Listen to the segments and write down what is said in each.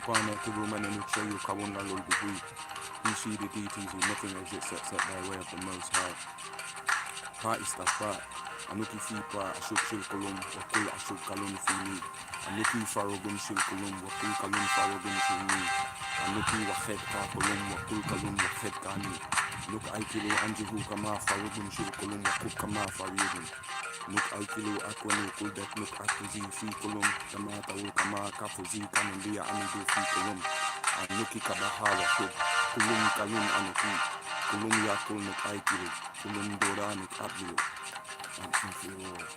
Kwana to woman and show you Kawunga Lord the Greek. You see the deities with nothing as it sets up by way of the Most High. Party stuff, but I'm looking for Ashok Shilkolum, or Kul Ashok Kalum for me. I'm looking for Rogum Shilkolum, or Kul Kalum for Rogum for me. I'm looking for Head Kalum, or Kul Kalum, or Head Kani. Look, I kill Anjihu Kama for Rogum Shilkolum, or Kul Kama for Rogum. Look, I kill Aquani, Kul Det, look, Akuzi, Fikolum, Tamata, Kama, Kafuzi, Kanambia, Amidu, Fikolum. I'm looking Kabahawa, Kulum Kalum, Anaki. Kulum Yakul, look, I kill Kulum Dora, look, Abdu. I'm thinking,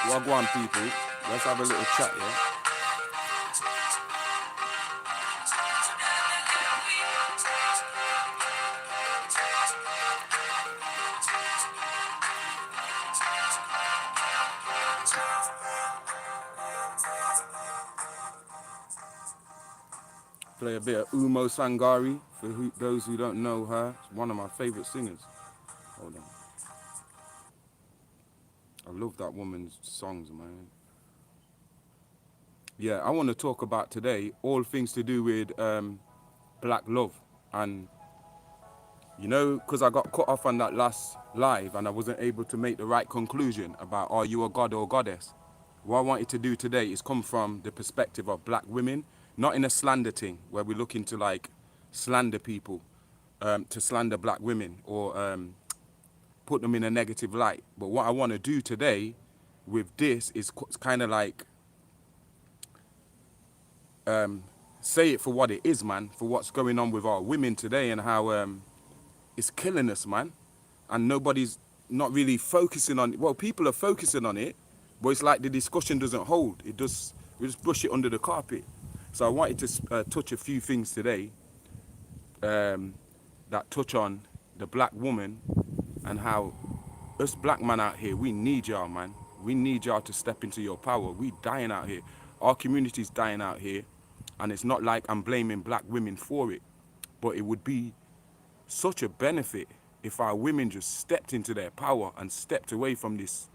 Wagwan people, let's have a little chat, yeah? Play a bit of Umo Sangari, for those who don't know her. It's one of my favorite singers. Hold on. I love that woman's songs, man. Yeah, I want to talk about today all things to do with black love. And, you know, because I got cut off on that last live and I wasn't able to make the right conclusion about are you a god or goddess. What I wanted to do today is come from the perspective of black women, not in a slander thing where we're looking to like slander people, to slander black women or put them in a negative light. But what I want to do today with this is kind of like say it for what it is, man, for what's going on with our women today and how it's killing us, man. And nobody's not really focusing on it. Well, people are focusing on it, but it's like the discussion doesn't hold. We just brush it under the carpet. So I wanted to touch a few things today that touch on the black woman and how us black men out here, we need y'all, man. We need y'all to step into your power. We dying out here. Our community's dying out here. And it's not like I'm blaming black women for it, but it would be such a benefit if our women just stepped into their power and stepped away from this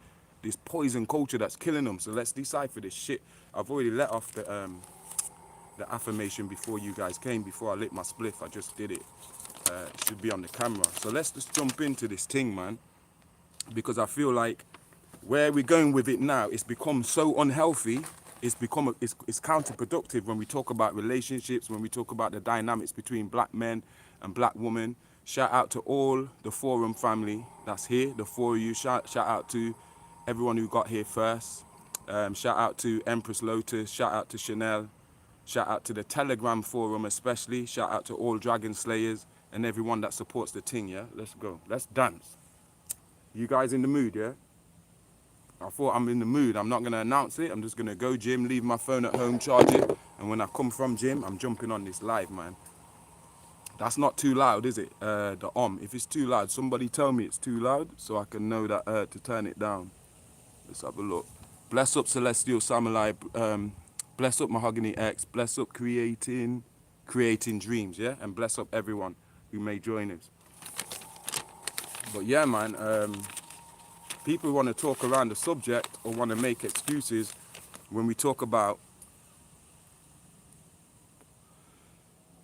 poison culture that's killing them. So let's decipher this shit. I've already let off the affirmation before you guys came, before I lit my spliff. I just did it. It should be on the camera. So let's just jump into this thing, man, because I feel like where we're going with it now, it's become so unhealthy. It's counterproductive when we talk about relationships, when we talk about the dynamics between black men and black women. Shout out to all the forum family that's here, the four of you. Shout out to everyone who got here first. Shout out to Empress Lotus. Shout out to Chanel. Shout out to the Telegram forum especially. Shout out to all Dragon Slayers and everyone that supports the thing, yeah? Let's go. Let's dance. You guys in the mood, yeah? I thought I'm in the mood. I'm not going to announce it. I'm just going to go gym, leave my phone at home, charge it. And when I come from gym, I'm jumping on this live, man. That's not too loud, is it? The If it's too loud, somebody tell me it's too loud so I can know that to turn it down. Let's have a look. Bless up Celestial Samurai Bless up Mahogany X. Bless up creating dreams, yeah? And bless up everyone who may join us. But yeah, man, people want to talk around the subject or want to make excuses when we talk about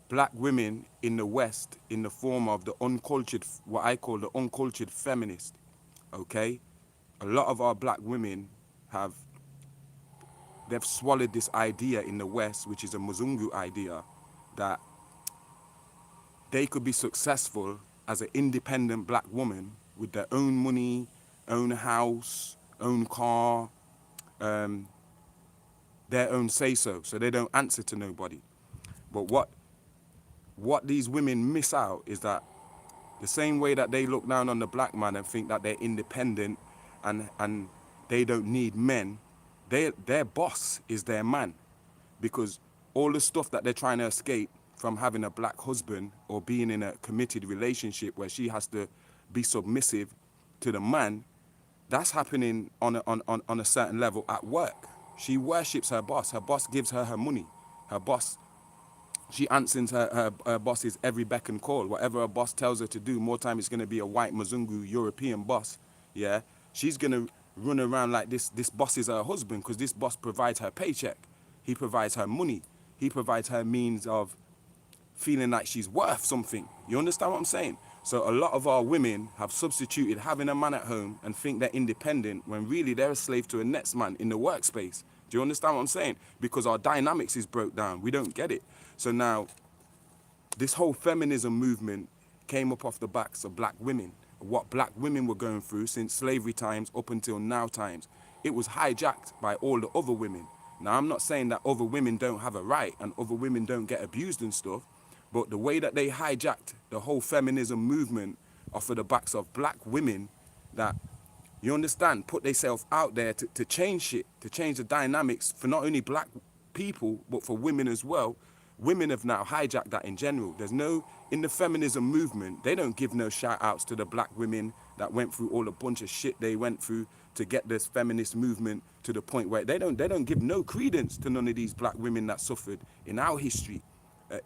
black women in the West in the form of the uncultured, what I call the uncultured feminist, okay? A lot of our black women they've swallowed this idea in the West, which is a Mzungu idea, that they could be successful as an independent black woman with their own money, own house, own car, um, their own say-so, so they don't answer to nobody. But what these women miss out is that the same way that they look down on the black man and think that they're independent and they don't need men, their boss is their man, because all the stuff that they're trying to escape from having a black husband or being in a committed relationship where she has to be submissive to the man, that's happening on a certain level at work. She worships her boss. Her boss gives her her money. Her boss, she answers her boss's every beck and call. Whatever her boss tells her to do, more time it's going to be a white Mzungu European boss. Yeah, she's going to run around like this boss is her husband, because this boss provides her paycheck. He provides her money. He provides her means of feeling like she's worth something. You understand what I'm saying? So a lot of our women have substituted having a man at home and think they're independent when really they're a slave to a next man in the workspace. Do you understand what I'm saying? Because our dynamics is broke down. We don't get it. So now this whole feminism movement came up off the backs of black women. What black women were going through since slavery times up until now times. It was hijacked by all the other women. Now, I'm not saying that other women don't have a right and other women don't get abused and stuff, but the way that they hijacked the whole feminism movement off of the backs of black women that, you understand, put themselves out there to change shit, to change the dynamics for not only black people, but for women as well. Women have now hijacked that in general. There's no, in the feminism movement, they don't give no shout outs to the black women that went through all the bunch of shit they went through to get this feminist movement to the point where they don't give no credence to none of these black women that suffered in our history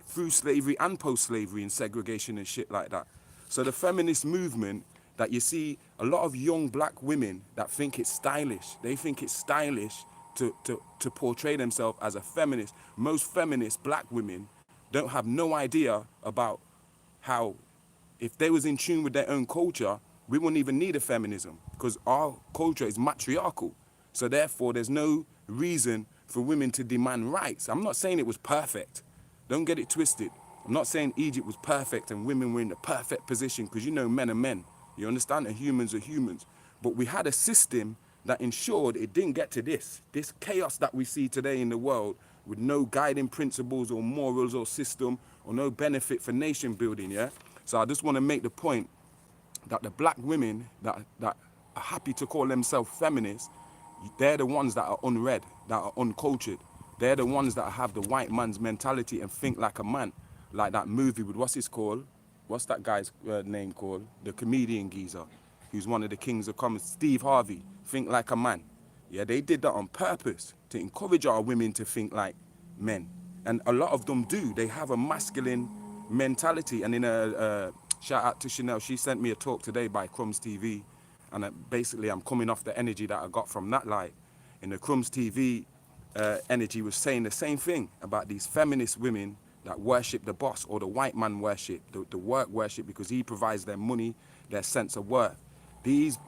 through slavery and post-slavery and segregation and shit like that. So the feminist movement that you see a lot of young black women that think it's stylish. They think it's stylish to portray themselves as a feminist. Most feminist black women don't have no idea about how, if they was in tune with their own culture, we wouldn't even need a feminism, because our culture is matriarchal. So therefore, there's no reason for women to demand rights. I'm not saying it was perfect. Don't get it twisted. I'm not saying Egypt was perfect and women were in the perfect position, because you know men are men. You understand? And humans are humans. But we had a system that ensured it didn't get to this chaos that we see today in the world, with no guiding principles or morals or system or no benefit for nation building, yeah? So I just want to make the point that the black women that are happy to call themselves feminists, they're the ones that are unread, that are uncultured. They're the ones that have the white man's mentality and think like a man. Like that movie with, what's his called? What's that guy's name called? The comedian geezer, who's one of the kings of comedy, Steve Harvey, think like a man. Yeah, they did that on purpose to encourage our women to think like men. And a lot of them do. They have a masculine mentality. And in a shout out to Chanel, she sent me a talk today by Crumbs TV. And basically I'm coming off the energy that I got from that light. In the Crumbs TV energy was saying the same thing about these feminist women that worship the boss, or the white man worship, the work worship, because he provides their money, their sense of worth. These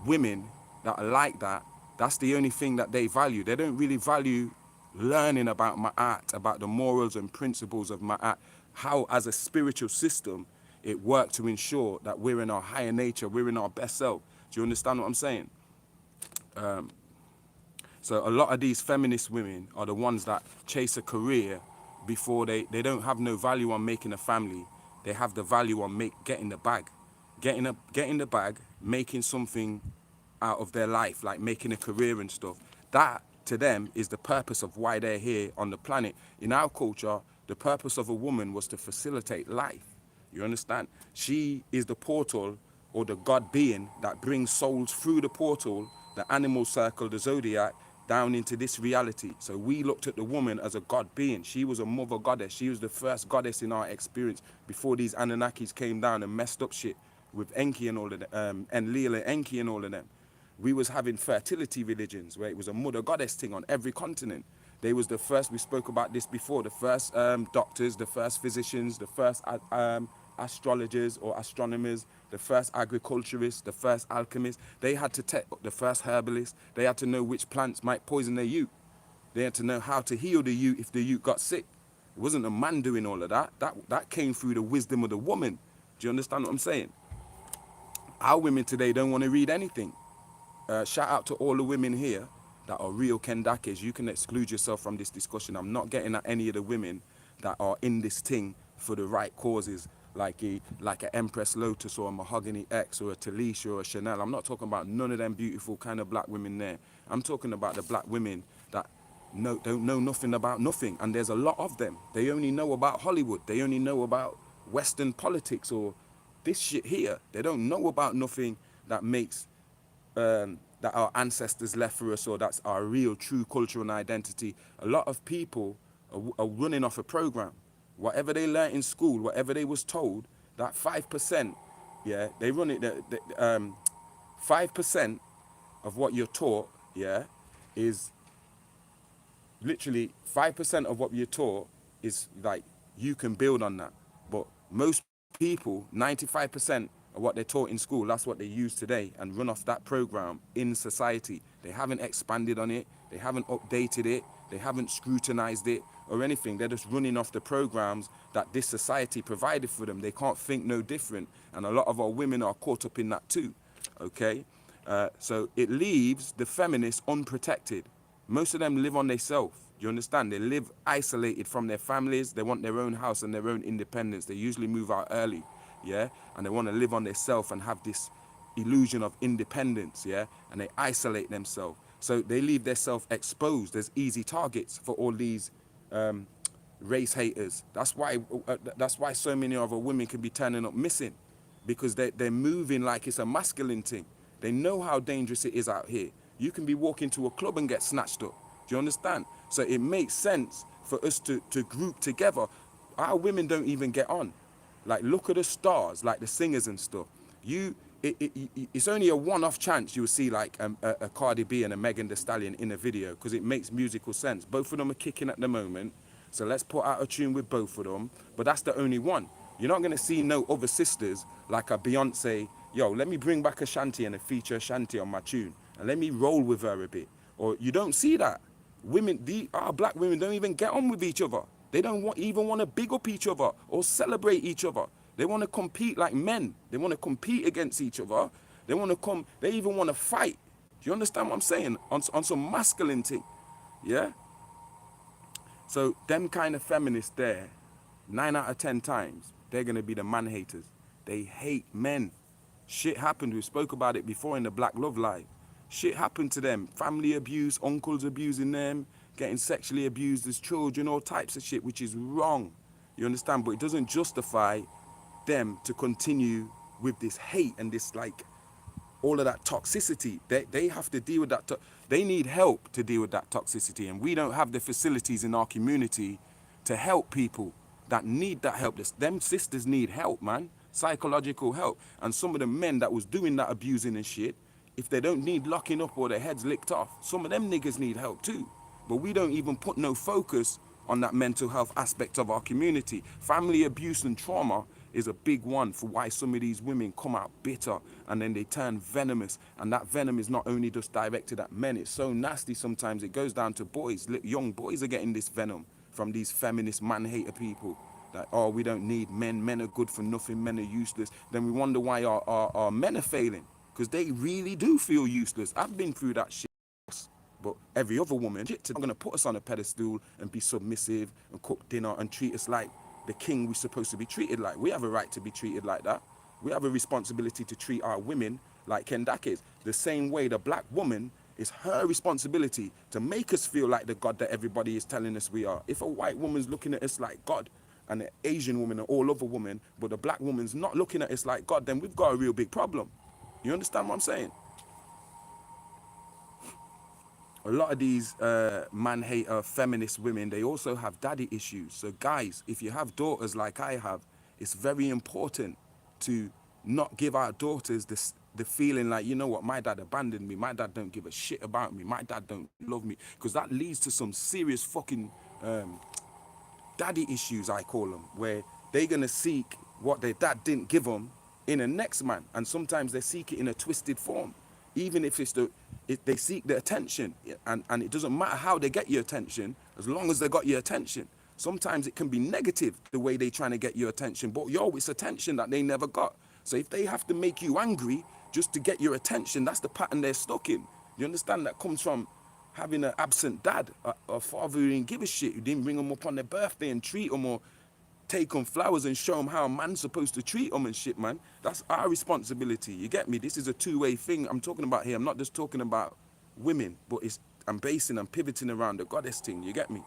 women that are like that, that's the only thing that they value. They don't really value learning about my art, about the morals and principles of my art, how as a spiritual system it works to ensure that we're in our higher nature, we're in our best self. Do you understand what I'm saying? So a lot of these feminist women are the ones that chase a career before they don't have no value on making a family. They have the value on getting the bag. Getting the bag, making something out of their life, like making a career and stuff. That, to them, is the purpose of why they're here on the planet. In our culture, the purpose of a woman was to facilitate life. You understand? She is the portal, or the God being that brings souls through the portal, the animal circle, the zodiac, down into this reality. So we looked at the woman as a god being. She was a mother goddess. She was the first goddess in our experience before these Anunnakis came down and messed up shit with Enki and all of them, Enlil and Enki and all of them. We was having fertility religions where it was a mother goddess thing on every continent. They was the first, we spoke about this before, the first doctors, the first physicians, the first astrologers or astronomers, the first agriculturists, the first alchemists. They had to take the first herbalists. They had to know which plants might poison their youth. They had to know how to heal the youth if the youth got sick. It wasn't a man doing all of that. That came through the wisdom of the woman. Do you understand what I'm saying? Our women today don't want to read anything. Shout out to all the women here that are real Kendakes. You can exclude yourself from this discussion. I'm not getting at any of the women that are in this thing for the right causes, like an Empress Lotus or a Mahogany X or a Talisha or a Chanel. I'm not talking about none of them beautiful kind of black women there. I'm talking about the black women that don't know nothing about nothing, and there's a lot of them. They only know about Hollywood. They only know about Western politics or this shit here. They don't know about nothing that makes that our ancestors left for us, or that's our real true cultural identity. A lot of people are running off a program. Whatever they learned in school, whatever they was told, that 5%, yeah, they run it, 5% of what you're taught, yeah, is literally 5% of what you're taught is like, you can build on that. But most people, 95% of what they're taught in school, that's what they use today and run off that program in society. They haven't expanded on it. They haven't updated it. They haven't scrutinized it or anything. They're just running off the programs that this society provided for them. They can't think no different. And a lot of our women are caught up in that too, okay? So it leaves the feminists unprotected. Most of them live on themselves. You understand? They live isolated from their families. They want their own house and their own independence. They usually move out early, yeah? And they want to live on themselves and have this illusion of independence, yeah? And they isolate themselves. So they leave themselves exposed as easy targets for all these race haters. That's why so many of our women can be turning up missing, because they're moving like it's a masculine thing. They know how dangerous it is out here. You can be walking to a club and get snatched up. Do you understand? So it makes sense for us to group together. Our women don't even get on. Like, look at the stars, like the singers and stuff. It's only a one-off chance you'll see like a Cardi B and a Megan Thee Stallion in a video, because it makes musical sense. Both of them are kicking at the moment, so let's put out a tune with both of them. But that's the only one. You're not going to see no other sisters like a Beyonce. Yo, let me bring back Ashanti and a feature Ashanti on my tune, and let me roll with her a bit. Or you don't see that. Women, our black women don't even get on with each other. They don't even want to big up each other or celebrate each other. They want to compete like men. They want to compete against each other. They even want to fight. Do you understand what I'm saying? On some masculine thing, yeah? So them kind of feminists there, 9 out of 10 times, they're going to be the man haters. They hate men. Shit happened. We spoke about it before in the Black Love Live. Shit happened to them. Family abuse, uncles abusing them, getting sexually abused as children, all types of shit, which is wrong. You understand? But it doesn't justify them to continue with this hate and this, like, all of that toxicity. They have to deal with that. They need help to deal with that toxicity. And we don't have the facilities in our community to help people that need that help. Them sisters need help, man. Psychological help. And some of the men that was doing that abusing and shit, if they don't need locking up or their heads licked off, some of them niggas need help too. But we don't even put no focus on that mental health aspect of our community. Family abuse and trauma is a big one for why some of these women come out bitter and then they turn venomous. And that venom is not only just directed at men, it's so nasty sometimes it goes down to boys. Young boys are getting this venom from these feminist man-hater people. That, oh, we don't need men, men are good for nothing, men are useless. Then we wonder why our men are failing, because they really do feel useless. I've been through that shit. But every other woman, I'm going to put us on a pedestal and be submissive and cook dinner and treat us like the king we're supposed to be treated like. We have a right to be treated like that. We have a responsibility to treat our women like Kendakes. The same way the black woman, it's her responsibility to make us feel like the God that everybody is telling us we are. If a white woman's looking at us like God, and an Asian woman and all other women, but the black woman's not looking at us like God, then we've got a real big problem. You understand what I'm saying? a lot of these man-hater feminist women, they also have daddy issues. So guys, if you have daughters like I have, it's very important to not give our daughters the feeling like, you know what, my dad abandoned me, my dad don't give a shit about me, my dad don't love me, because that leads to some serious fucking daddy issues, I call them, where they're gonna seek what their dad didn't give them in a next man, and sometimes they seek it in a twisted form, even if they seek the attention, and it doesn't matter how they get your attention, as long as they got your attention. Sometimes it can be negative the way they trying to get your attention, but yo, it's attention that they never got. So if they have to make you angry just to get your attention, that's the pattern they're stuck in. You understand? That comes from having an absent dad, a father who didn't give a shit, who didn't ring them up on their birthday and treat them, or take them flowers and show them how a man's supposed to treat them and shit, man. That's our responsibility. You get me? This is a two-way thing I'm talking about here. I'm not just talking about women, but I'm pivoting around the goddess thing. You get me?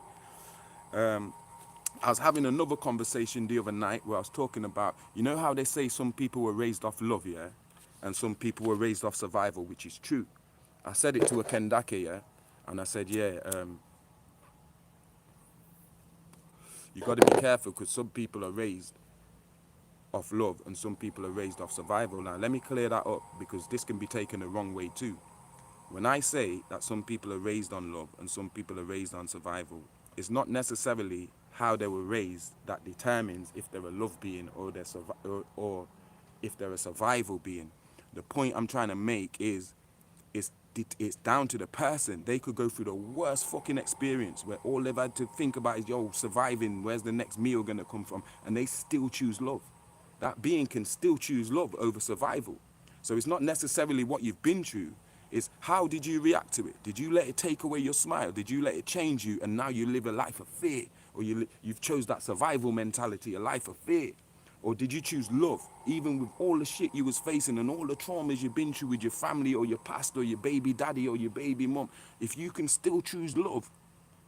I was having another conversation the other night where I was talking about, you know how they say some people were raised off love, yeah? And some people were raised off survival, which is true. I said it to a Kendake, yeah? And I said, yeah, you got to be careful because some people are raised off love and some people are raised off survival. Now, let me clear that up because this can be taken the wrong way too. When I say that some people are raised on love and some people are raised on survival, it's not necessarily how they were raised that determines if they're a love being or if they're a survival being. The point I'm trying to make is it's down to the person. They could go through the worst fucking experience where all they've had to think about is, yo, surviving, where's the next meal gonna come from? And they still choose love. That being can still choose love over survival. So it's not necessarily what you've been through, it's how did you react to it? Did you let it take away your smile? Did you let it change you and now you live a life of fear? Or you've chose that survival mentality, a life of fear? Or did you choose love, even with all the shit you was facing and all the traumas you've been through with your family or your past or your baby daddy or your baby mom? If you can still choose love,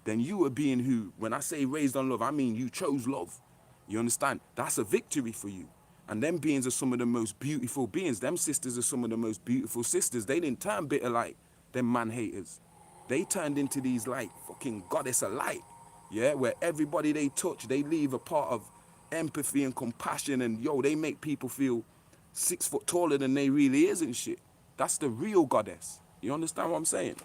then you are being who, when I say raised on love, I mean you chose love. You understand? That's a victory for you. And them beings are some of the most beautiful beings. Them sisters are some of the most beautiful sisters. They didn't turn bitter like them man haters. They turned into these like fucking goddess of light. Yeah, where everybody they touch, they leave a part of empathy and compassion, and yo, they make people feel 6 foot taller than they really is and shit. That's the real goddess. You understand what I'm saying?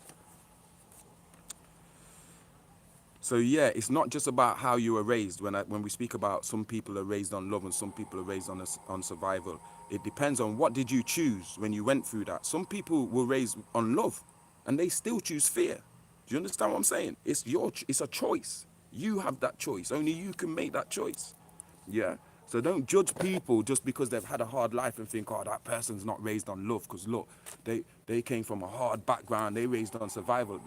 So yeah, it's not just about how you were raised. When we speak about some people are raised on love and some people are raised on survival, it depends on what did you choose when you went through that. Some people were raised on love, and they still choose fear. Do you understand what I'm saying? It's a choice. You have that choice. Only you can make that choice. Yeah. So don't judge people just because they've had a hard life and think, oh, that person's not raised on love. Because look, they came from a hard background. They raised on survival.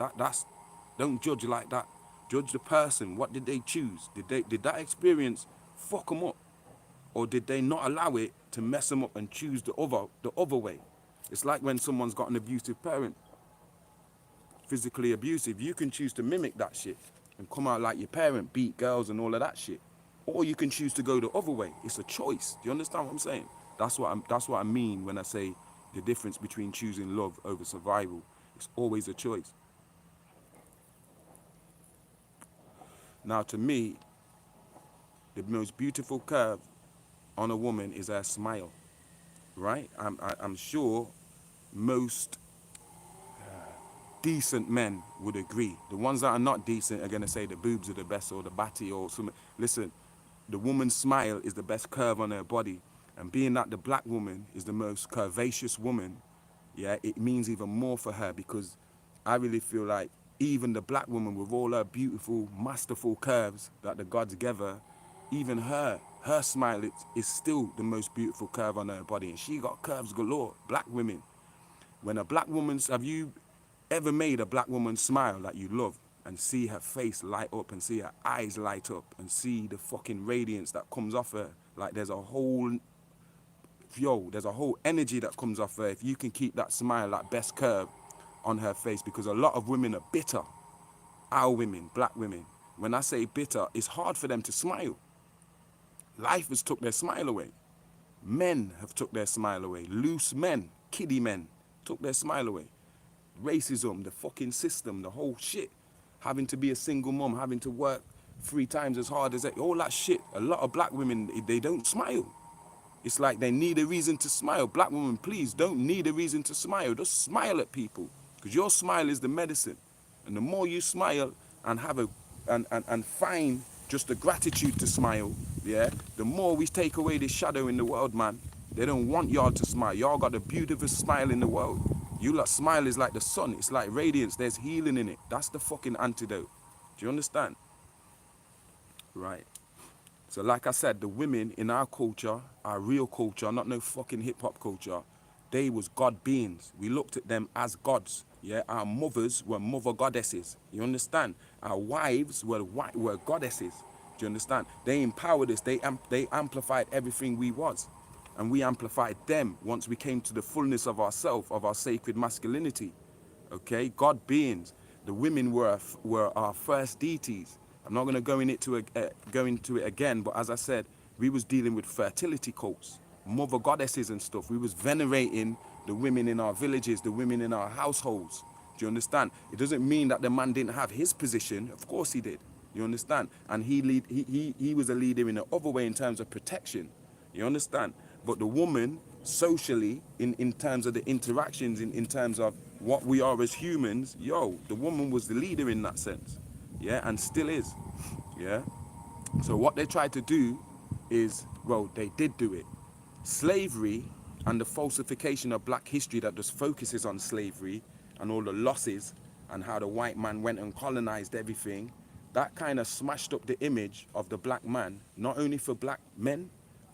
Don't judge like that. Judge the person. What did they choose? Did that experience fuck them up, or did they not allow it to mess them up and choose the other way? It's like when someone's got an abusive parent, physically abusive. You can choose to mimic that shit and come out like your parent, beat girls and all of that shit. Or you can choose to go the other way. It's a choice. Do you understand what I'm saying? That's what I mean when I say the difference between choosing love over survival. It's always a choice. Now, to me, the most beautiful curve on a woman is her smile, right? I'm sure most decent men would agree. The ones that are not decent are going to say the boobs are the best or the batty or something. Listen, the woman's smile is the best curve on her body. And being that the black woman is the most curvaceous woman, yeah, it means even more for her, because I really feel like even the black woman with all her beautiful, masterful curves that the gods gave her, even her smile is still the most beautiful curve on her body. And she got curves galore. Black women. Have you ever made a black woman smile that you love and see her face light up and see her eyes light up and see the fucking radiance that comes off her? Like there's a whole energy that comes off her if you can keep that smile, that best curve on her face, because a lot of women are bitter. Our women, black women, when I say bitter, it's hard for them to smile. Life has took their smile away. Men have took their smile away. Loose men, kiddie men, took their smile away. racism, the fucking system, the whole shit. Having to be a single mom, having to work 3 times as hard as that, all that shit. A lot of black women, they don't smile. It's like they need a reason to smile. Black women, please don't need a reason to smile. Just smile at people, because your smile is the medicine. And the more you smile and have a and find just the gratitude to smile, yeah, the more we take away this shadow in the world, man. They don't want y'all to smile. Y'all got the beautiful smile in the world. You lot smile is like the sun. It's like radiance. There's healing in it. That's the fucking antidote. Do you understand? Right. So like I said, the women in our culture, our real culture, not no fucking hip-hop culture, they was God beings. We looked at them as gods. Yeah, our mothers were mother goddesses. You understand? Our wives were goddesses. Do you understand? They empowered us. They amplified everything we was. And we amplified them once we came to the fullness of ourself, of our sacred masculinity. Okay? God beings. The women were our first deities. I'm not going to go into it again, but as I said, we was dealing with fertility cults, mother goddesses and stuff. We was venerating the women in our villages, the women in our households. Do you understand? It doesn't mean that the man didn't have his position. Of course he did. You understand? And he was a leader in the other way in terms of protection. You understand? But the woman, socially, in terms of the interactions, in terms of what we are as humans, the woman was the leader in that sense. Yeah, and still is. Yeah. So what they tried to do is, well, they did do it. Slavery and the falsification of black history that just focuses on slavery and all the losses and how the white man went and colonized everything, that kind of smashed up the image of the black man, not only for black men,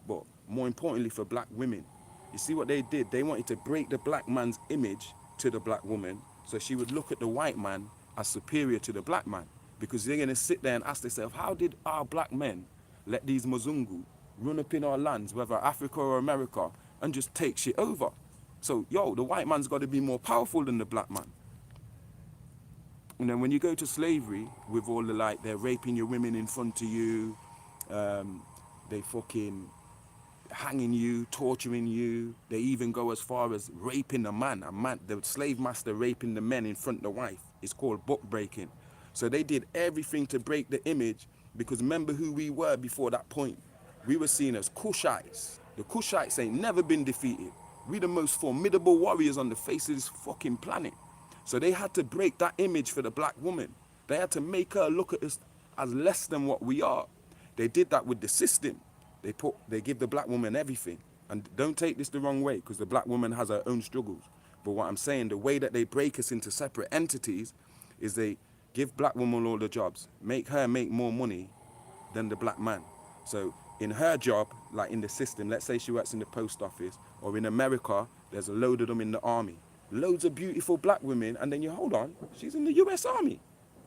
but more importantly for black women. You see what they did? They wanted to break the black man's image to the black woman, so she would look at the white man as superior to the black man. Because they're going to sit there and ask themselves, how did our black men let these Mzungu run up in our lands, whether Africa or America, and just take shit over? So, the white man's got to be more powerful than the black man. And then when you go to slavery, with all the they're raping your women in front of you, they fucking hanging you, torturing you. They even go as far as raping the man. The slave master raping the men in front of the wife. It's called book breaking. So they did everything to break the image, because remember who we were before that point. We were seen as Kushites. The Kushites ain't never been defeated. We the most formidable warriors on the face of this fucking planet. So they had to break that image for the black woman. They had to make her look at us as less than what we are. They did that with the system. They give the black woman everything. And don't take this the wrong way, because the black woman has her own struggles. But what I'm saying, the way that they break us into separate entities is they give black women all the jobs, make her make more money than the black man. So in her job, like in the system, let's say she works in the post office, or in America, there's a load of them in the army. Loads of beautiful black women, and then hold on, she's in the US Army.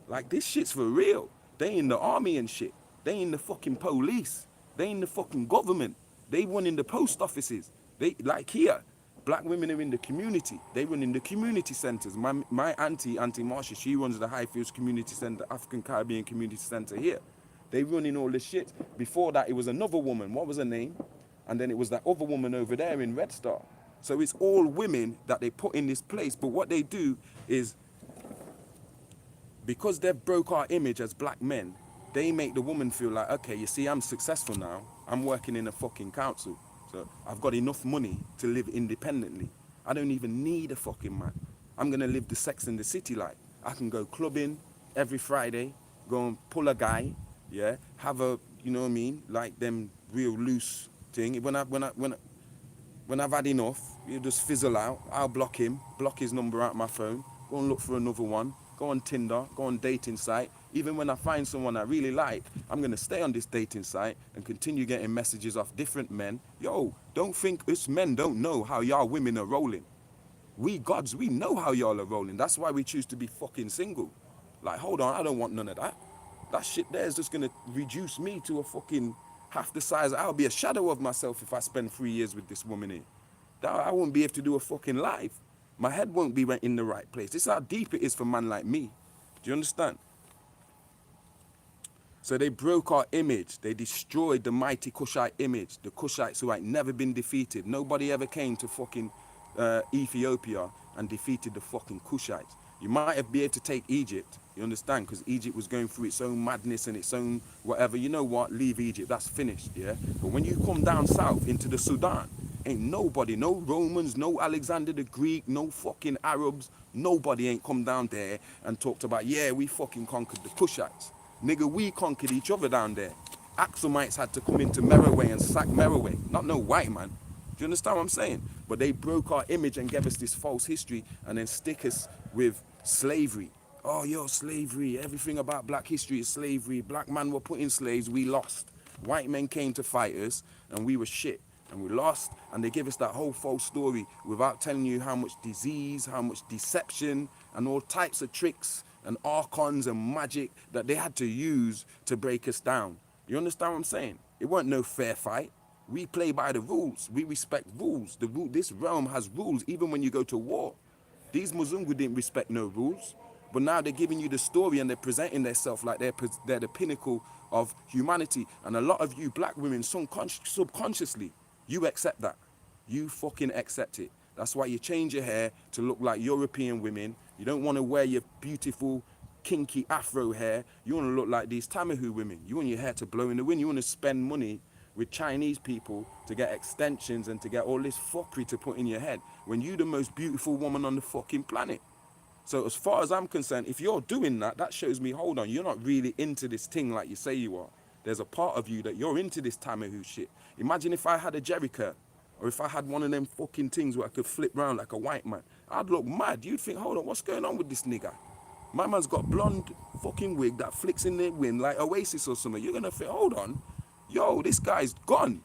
Like, this shit's for real. They in the army and shit. They in the fucking police. They in the fucking government. They run in the post offices. They, like here, black women are in the community. They run in the community centers. My auntie Marsha, she runs the Highfields Community Center, African Caribbean Community Center here. They run in all this shit. Before that, it was another woman. What was her name? And then it was that other woman over there in Red Star. So it's all women that they put in this place. But what they do is, because they've broke our image as black men, they make the woman feel like, okay, you see, I'm successful now. I'm working in a fucking council. So I've got enough money to live independently. I don't even need a fucking man. I'm going to live the Sex and the City life. I can go clubbing every Friday, go and pull a guy, yeah, have a, you know what I mean, like them real loose thing. When I've had enough, you just fizzle out. I'll block him, block his number out my phone, go and look for another one, go on Tinder, go on dating site. Even when I find someone I really like, I'm going to stay on this dating site and continue getting messages off different men. Don't think us men don't know how y'all women are rolling. We gods, we know how y'all are rolling. That's why we choose to be fucking single. Like, hold on, I don't want none of that. That shit there is just going to reduce me to a fucking half the size. I'll be a shadow of myself if I spend 3 years with this woman here. I won't be able to do a fucking life. My head won't be in the right place. This is how deep it is for a man like me. Do you understand? So they broke our image. They destroyed the mighty Kushite image. The Kushites who ain't never been defeated. Nobody ever came to fucking Ethiopia and defeated the fucking Kushites. You might have been able to take Egypt, you understand, because Egypt was going through its own madness and its own whatever. You know what? Leave Egypt. That's finished, yeah? But when you come down south into the Sudan, ain't nobody, no Romans, no Alexander the Greek, no fucking Arabs, nobody ain't come down there and talked about, yeah, we fucking conquered the Kushites. Nigga, we conquered each other down there. Axumites had to come into Merowe and sack Merowe, not no white man. Do you understand what I'm saying? But they broke our image and gave us this false history and then stick us with slavery. Oh, yo, slavery. Everything about black history is slavery. Black men were put in slaves. We lost. White men came to fight us and we were shit. And we lost. And they give us that whole false story without telling you how much disease, how much deception, and all types of tricks and archons and magic that they had to use to break us down. You understand what I'm saying? It weren't no fair fight. We play by the rules. We respect rules. This realm has rules, even when you go to war. These Muzungu didn't respect no rules, but now they're giving you the story and they're presenting themselves like they're the pinnacle of humanity. And a lot of you black women, subconsciously, you accept that. You fucking accept it. That's why you change your hair to look like European women. You don't want to wear your beautiful, kinky afro hair. You want to look like these Tamahu women. You want your hair to blow in the wind. You want to spend money with Chinese people to get extensions and to get all this fuckery to put in your head when you the most beautiful woman on the fucking planet. So as far as I'm concerned, if you're doing that, that shows me, hold on, you're not really into this thing like you say you are. There's a part of you that you're into this Tamahu shit. Imagine if I had a Jericho, or if I had one of them fucking things where I could flip round like a white man. I'd look mad. You'd think, hold on, what's going on with this nigga? My man's got blonde fucking wig that flicks in the wind like Oasis or something. You're gonna think, hold on, yo, this guy's gone.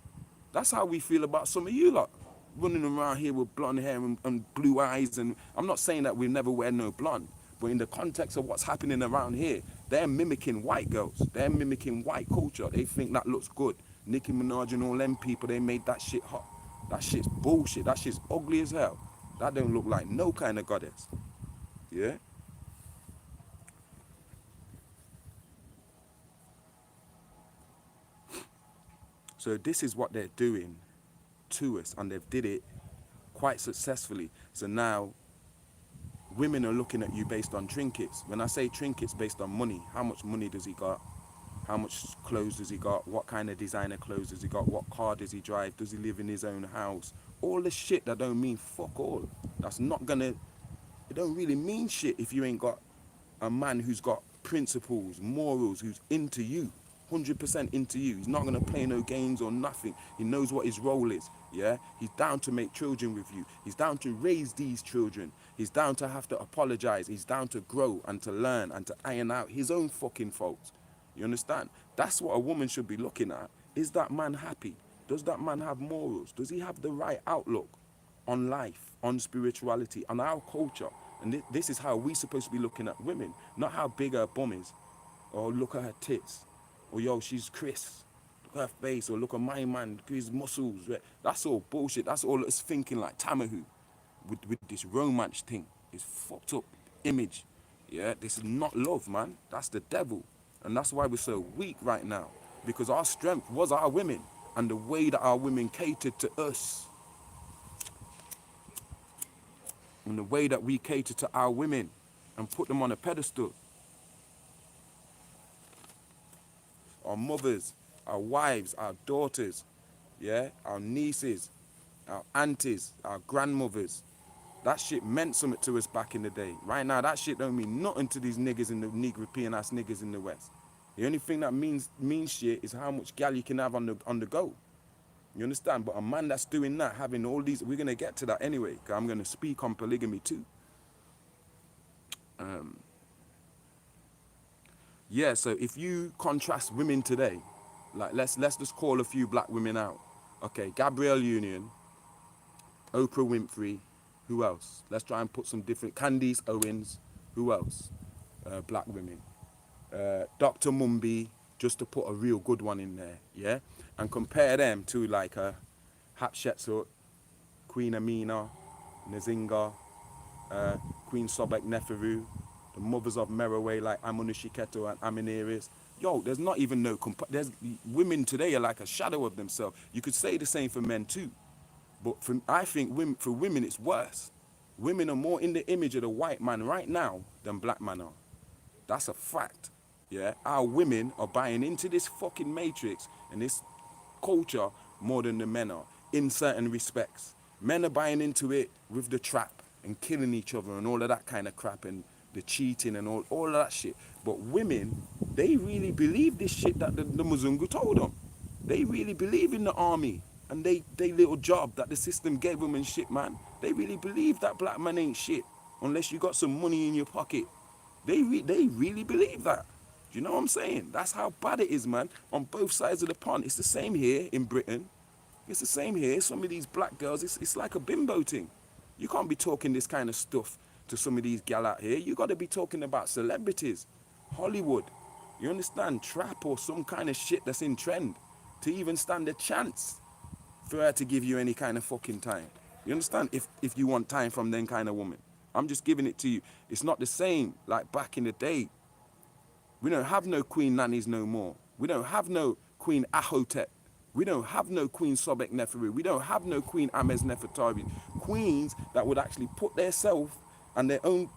That's how we feel about some of you lot. Running around here with blonde hair and blue eyes. And I'm not saying that we never wear no blonde, but in the context of what's happening around here, they're mimicking white girls. They're mimicking white culture. They think that looks good. Nicki Minaj and all them people, they made that shit hot. That shit's bullshit. That shit's ugly as hell. That don't look like no kind of goddess. Yeah? So this is what they're doing to us, and they've did it quite successfully. So now women are looking at you based on trinkets. When I say trinkets, based on money, how much money does he got? How much clothes does he got? What kind of designer clothes does he got? What car does he drive? Does he live in his own house? All the shit that don't mean fuck all. That's not gonna, it don't really mean shit if you ain't got a man who's got principles, morals, who's into you, 100% into you. He's not gonna play no games or nothing. He knows what his role is, yeah? He's down to make children with you. He's down to raise these children. He's down to have to apologize. He's down to grow and to learn and to iron out his own fucking faults. You understand? That's what a woman should be looking at. Is that man happy? Does that man have morals? Does he have the right outlook on life, on spirituality, on our culture? And this is how we're supposed to be looking at women, not how big her bum is, or look at her tits, or yo, she's Chris, look at her face, or look at my man, look at his muscles. That's all bullshit. That's all it's thinking like Tamahu with this romance thing. It's fucked up image. Yeah, this is not love, man. That's the devil. And that's why we're so weak right now, because our strength was our women and the way that our women catered to us. And the way that we cater to our women and put them on a pedestal. Our mothers, our wives, our daughters, yeah, our nieces, our aunties, our grandmothers. That shit meant something to us back in the day. Right now, that shit don't mean nothing to these niggas in the European ass niggas in the West. The only thing that means shit is how much gal you can have on the go. You understand? But a man that's doing that, having all these, we're gonna get to that anyway, because I'm gonna speak on polygamy too. Yeah, so if you contrast women today, like let's just call a few black women out. Okay, Gabrielle Union, Oprah Winfrey, who else? Let's try and put some different, Candice Owens, who else? Black women. Dr. Mumby, just to put a real good one in there, yeah? And compare them to like Hatshepsut, Queen Amina, Nzinga, Queen Sobek Neferu, the mothers of Merowe like Amunishiketo and Aminiris. Yo, there's not even no, there's women today are like a shadow of themselves. You could say the same for men too. But I think for women, it's worse. Women are more in the image of the white man right now than black men are. That's a fact. Yeah, our women are buying into this fucking matrix and this culture more than the men are in certain respects. Men are buying into it with the trap and killing each other and all of that kind of crap and the cheating and all of that shit. But women, they really believe this shit that the Muzungu told them. They really believe in the army and they little job that the system gave them and shit, man. They really believe that black man ain't shit unless you got some money in your pocket. They really believe that. Do you know what I'm saying? That's how bad it is, man. On both sides of the pond. It's the same here in Britain. It's the same here. Some of these black girls, it's like a bimbo thing. You can't be talking this kind of stuff to some of these gal out here. You got to be talking about celebrities, Hollywood. You understand? Trap or some kind of shit that's in trend to even stand a chance for her to give you any kind of fucking time. You understand? If you want time from them kind of woman. I'm just giving it to you. It's not the same like back in the day. We don't have no Queen Nannies no more. We don't have no Queen Ahotep. We don't have no Queen Sobek Neferu. We don't have no Queen Amez Nefertari. Queens that would actually put their self and their own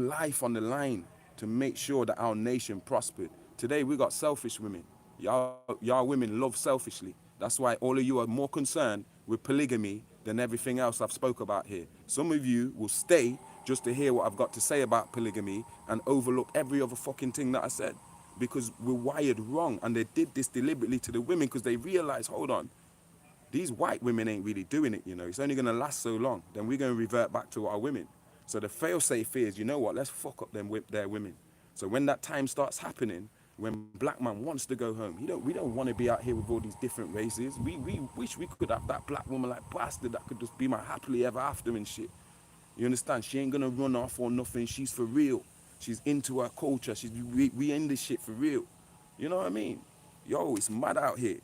life on the line to make sure that our nation prospered. Today we got selfish women. Y'all women love selfishly. That's why all of you are more concerned with polygamy than everything else I've spoke about here. Some of you will stay just to hear what I've got to say about polygamy and overlook every other fucking thing that I said because we're wired wrong. And they did this deliberately to the women because they realized, hold on, these white women ain't really doing it, you know. It's only going to last so long. Then we're going to revert back to our women. So the fail-safe is, you know what, let's fuck up their women. So when that time starts happening, when black man wants to go home, we don't want to be out here with all these different races. We wish we could have that black woman like bastard that could just be my happily ever after and shit. You understand? She ain't going to run off or nothing. She's for real. She's into her culture. We in this shit for real. You know what I mean? Yo, it's mad out here.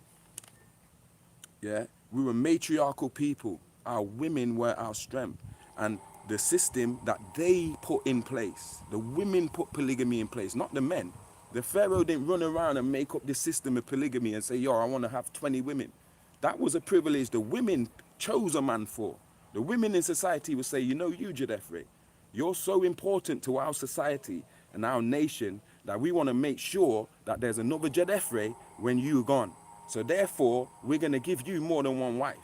Yeah, we were matriarchal people. Our women were our strength. And the system that they put in place, the women put polygamy in place, not the men. The Pharaoh didn't run around and make up this system of polygamy and say, yo, I want to have 20 women. That was a privilege the women chose a man for. The women in society would say, you know, you, Jadefre, you're so important to our society and our nation that we want to make sure that there's another Jadefre when you're gone. So therefore, we're going to give you more than one wife.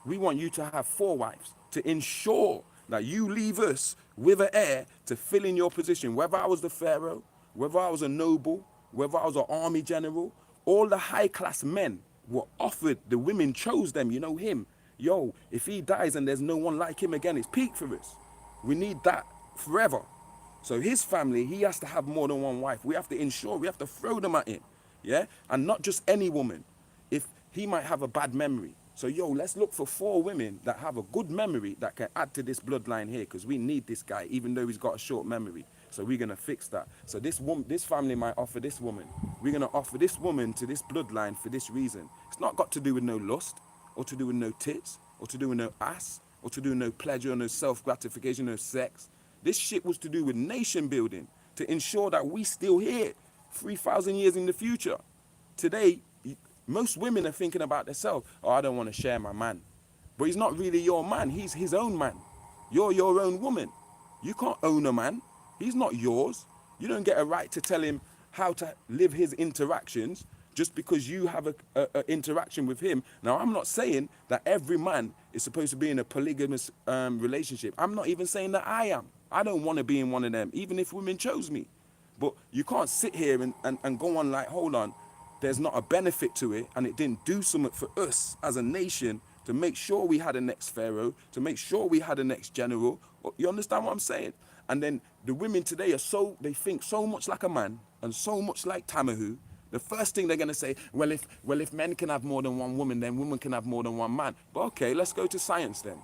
We want you to have 4 wives to ensure that you leave us with an heir to fill in your position. Whether I was the Pharaoh, whether I was a noble, whether I was an army general, all the high-class men were offered, the women chose them, you know him. Yo, if he dies and there's no one like him again, it's peak for us. We need that forever. So his family, he has to have more than one wife. We have to ensure, we have to throw them at him. Yeah? And not just any woman. If he might have a bad memory. So, yo, let's look for 4 women that have a good memory that can add to this bloodline here because we need this guy, even though he's got a short memory. So we're going to fix that. So this family might offer this woman. We're going to offer this woman to this bloodline for this reason. It's not got to do with no lust or to do with no tits or to do with no ass or to do with no pleasure or no self-gratification, no sex. This shit was to do with nation building to ensure that we still here 3,000 years in the future. Today, most women are thinking about themselves. Oh, I don't want to share my man. But he's not really your man. He's his own man. You're your own woman. You can't own a man. He's not yours. You don't get a right to tell him how to live his interactions just because you have a interaction with him. Now, I'm not saying that every man is supposed to be in a polygamous relationship. I'm not even saying that I am. I don't want to be in one of them, even if women chose me. But you can't sit here and go on like, hold on, there's not a benefit to it, and it didn't do something for us as a nation to make sure we had a next pharaoh, to make sure we had a next general. You understand what I'm saying? And then the women today they think so much like a man and so much like Tamahu. The first thing they're going to say, well, if men can have more than one woman, then women can have more than one man. But okay, let's go to science then.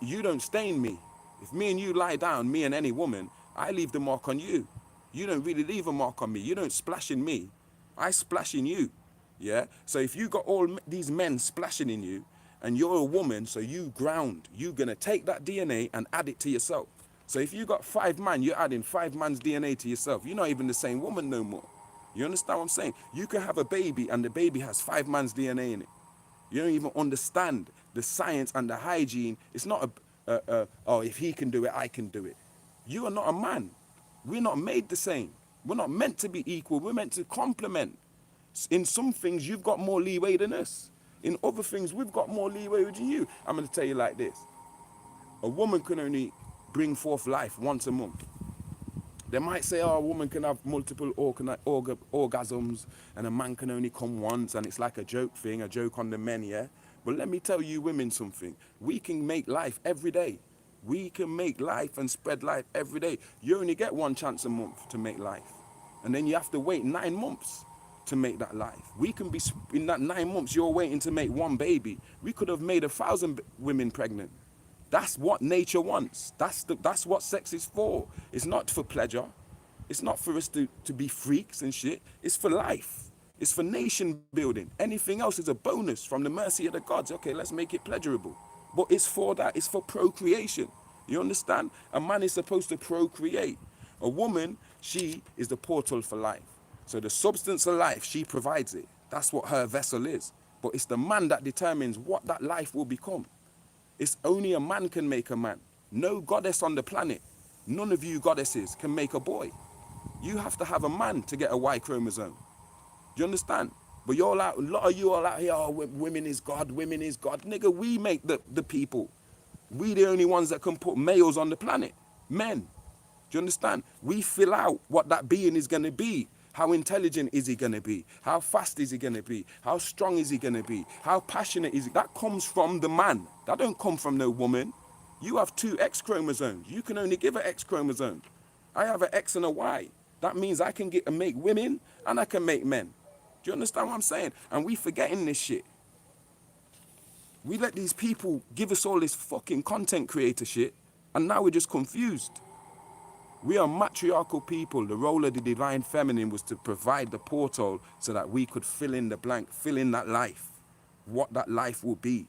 You don't stain me. If me and you lie down, me and any woman, I leave the mark on you. You don't really leave a mark on me. You don't splash in me. I splash in you. Yeah? So if you got all these men splashing in you and you're a woman, so you ground, you're going to take that DNA and add it to yourself. So if you got 5 men, you're adding 5 men's DNA to yourself. You're not even the same woman no more. You understand what I'm saying? You can have a baby and the baby has 5 man's DNA in it. You don't even understand the science and the hygiene. It's not oh, if he can do it, I can do it. You are not a man. We're not made the same. We're not meant to be equal. We're meant to complement. In some things, you've got more leeway than us. In other things, we've got more leeway than you. I'm going to tell you like this. A woman can only bring forth life once a month. They might say, oh, a woman can have multiple orgasms and a man can only come once, and it's like a joke thing, a joke on the men, yeah? But let me tell you women something. We can make life every day. We can make life and spread life every day. You only get one chance a month to make life. And then you have to wait 9 months to make that life. We can be, in that 9 months, you're waiting to make one baby. We could have made 1,000 women pregnant. That's what nature wants. That's what sex is for. It's not for pleasure. It's not for us to be freaks and shit. It's for life. It's for nation building. Anything else is a bonus from the mercy of the gods. Okay, let's make it pleasurable. But it's for that. It's for procreation. You understand? A man is supposed to procreate. A woman, she is the portal for life. So the substance of life, she provides it. That's what her vessel is. But it's the man that determines what that life will become. It's only a man can make a man. No goddess on the planet, none of you goddesses can make a boy. You have to have a man to get a Y chromosome. Do you understand? But you're out, a lot of you are out here, oh, women is God, women is God. Nigga, we make the people. We the only ones that can put males on the planet. Men. Do you understand? We fill out what that being is going to be. How intelligent is he going to be? How fast is he going to be? How strong is he going to be? How passionate is he? That comes from the man. That don't come from no woman. You have 2 X chromosomes. You can only give an X chromosome. I have an X and a Y. That means I can get and make women and I can make men. Do you understand what I'm saying? And we forgetting this shit. We let these people give us all this fucking content creator shit, and now we're just confused. We are matriarchal people. The role of the divine feminine was to provide the portal so that we could fill in the blank, fill in that life, what that life will be.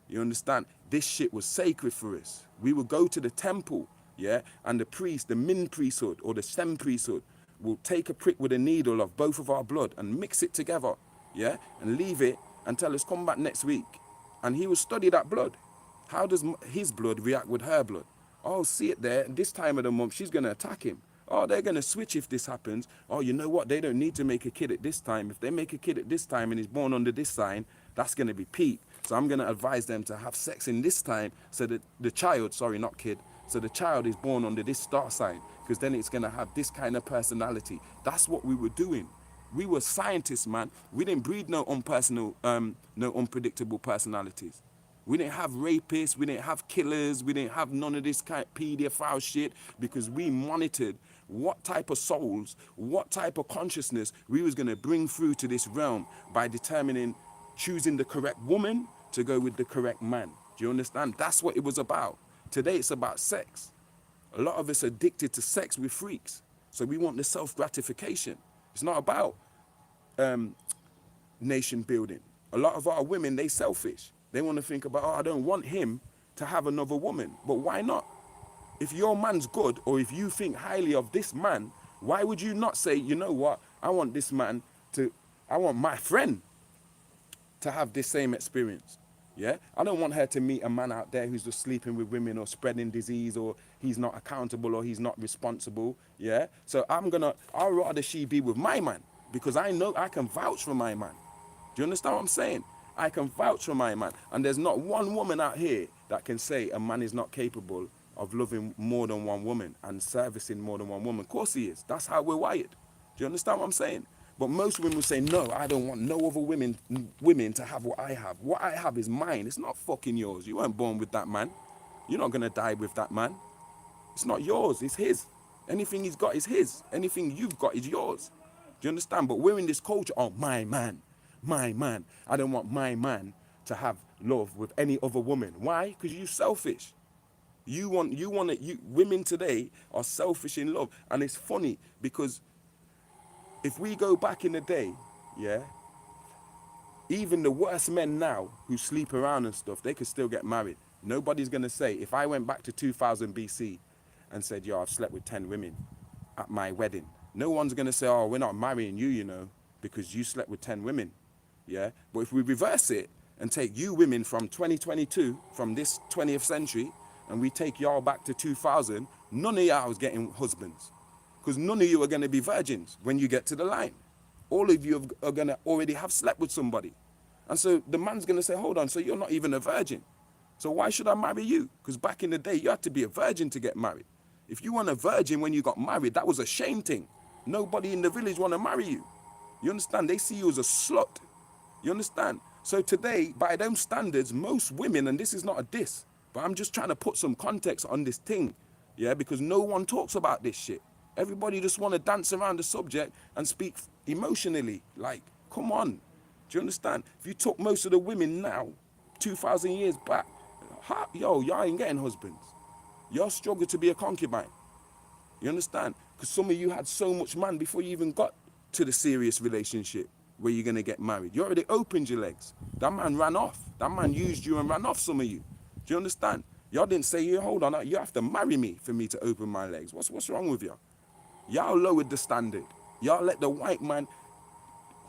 You understand? This shit was sacred for us. We would go to the temple, yeah, and the priest, the Min priesthood or the Sem priesthood, will take a prick with a needle of both of our blood and mix it together, yeah, and leave it and tell us, come back next week. And he will study that blood. How does his blood react with her blood? Oh, see it there. This time of the month, she's going to attack him. Oh, they're going to switch if this happens. Oh, you know what? They don't need to make a kid at this time. If they make a kid at this time and he's born under this sign, that's going to be peak. So I'm going to advise them to have sex in this time so that the child, sorry, not kid, so the child is born under this star sign, because then it's going to have this kind of personality. That's what we were doing. We were scientists, man. We didn't breed no unpredictable personalities. We didn't have rapists, we didn't have killers, we didn't have none of this kind of pedophile shit, because we monitored what type of souls, what type of consciousness we was going to bring through to this realm by determining, choosing the correct woman to go with the correct man. Do you understand? That's what it was about. Today it's about sex. A lot of us are addicted to sex with freaks. So we want the self-gratification. It's not about nation building. A lot of our women, they selfish. They want to think about, oh, I don't want him to have another woman. But why not? If your man's good, or if you think highly of this man, why would you not say, you know what, I want this man to, I want my friend to have this same experience. Yeah? I don't want her to meet a man out there who's just sleeping with women or spreading disease, or he's not accountable or he's not responsible. Yeah? So I'd rather she be with my man, because I know I can vouch for my man. Do you understand what I'm saying? I can vouch for my man. And there's not one woman out here that can say a man is not capable of loving more than one woman and servicing more than one woman. Of course he is. That's how we're wired. Do you understand what I'm saying? But most women will say, no, I don't want no other women to have what I have. What I have is mine. It's not fucking yours. You weren't born with that man. You're not going to die with that man. It's not yours. It's his. Anything he's got is his. Anything you've got is yours. Do you understand? But we're in this culture, oh, my man. My man. I don't want my man to have love with any other woman. Why? Because you're selfish. Women today are selfish in love. And it's funny because if we go back in the day, yeah, even the worst men now who sleep around and stuff, they could still get married. Nobody's going to say, if I went back to 2000 BC and said, yo, I've slept with 10 women at my wedding, No one's going to say, oh, we're not marrying you, you know, because you slept with 10 women. Yeah. But if we reverse it and take you women from 2022, from this 20th century, and we take y'all back to 2000, none of y'all was getting husbands. Because none of you are going to be virgins when you get to the line. All of you are going to already have slept with somebody. And so the man's going to say, hold on, so you're not even a virgin. So why should I marry you? Because back in the day, you had to be a virgin to get married. If you weren't a virgin when you got married, that was a shame thing. Nobody in the village want to marry you. You understand? They see you as a slut. You understand? So today, by them standards, most women, and this is not a diss, but I'm just trying to put some context on this thing, yeah, because no one talks about this shit. Everybody just want to dance around the subject and speak emotionally. Like, come on. Do you understand? If you took most of the women now, 2,000 years back, yo, y'all ain't getting husbands. Y'all struggle to be a concubine. You understand? Because some of you had so much man before you even got to the serious relationship where you're going to get married. You already opened your legs. That man ran off. That man used you and ran off, some of you. Do you understand? Y'all didn't say, yeah, hold on, you have to marry me for me to open my legs. What's wrong with y'all? Y'all lowered the standard. Y'all let the white man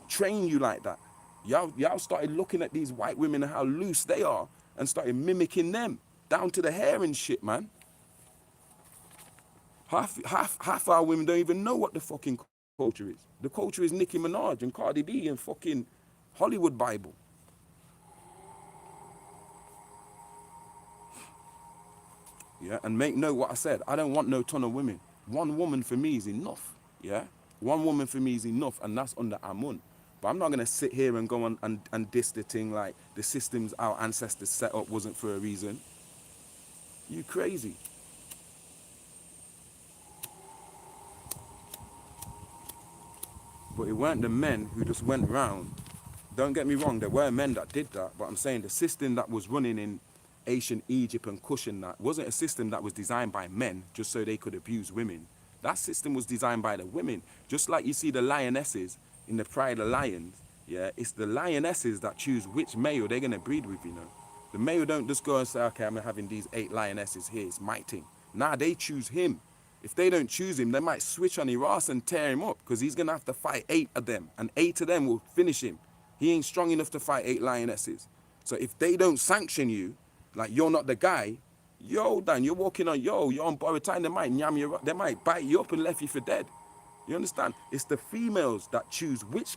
train you like that. Y'all started looking at these white women and how loose they are and started mimicking them down to the hair and shit, man. Half our women don't even know what the fucking culture is. The culture is Nicki Minaj and Cardi B and fucking Hollywood Bible. Yeah, and make note what I said. I don't want no ton of women. One woman for me is enough. Yeah, one woman for me is enough, and that's under Amun. But I'm not gonna sit here and go on and diss the thing like the systems our ancestors set up wasn't for a reason. You crazy? But it weren't the men who just went round. Don't get me wrong, there were men that did that, but I'm saying the system that was running in ancient Egypt and Kush and that wasn't a system that was designed by men just so they could abuse women. That system was designed by the women. Just like you see the lionesses in the Pride of Lions, yeah, it's the lionesses that choose which male they're going to breed with, you know. The male don't just go and say, okay, I'm having these 8 lionesses here, it's my thing. Nah, they choose him. If they don't choose him, they might switch on his ass and tear him up because he's going to have to fight 8 of them, and 8 of them will finish him. He ain't strong enough to fight 8 lionesses. So if they don't sanction you, like you're not the guy, yo, Dan, you're walking on, you're on borrowed time, they might nyam you up, they might bite you up and left you for dead. You understand? It's the females that choose which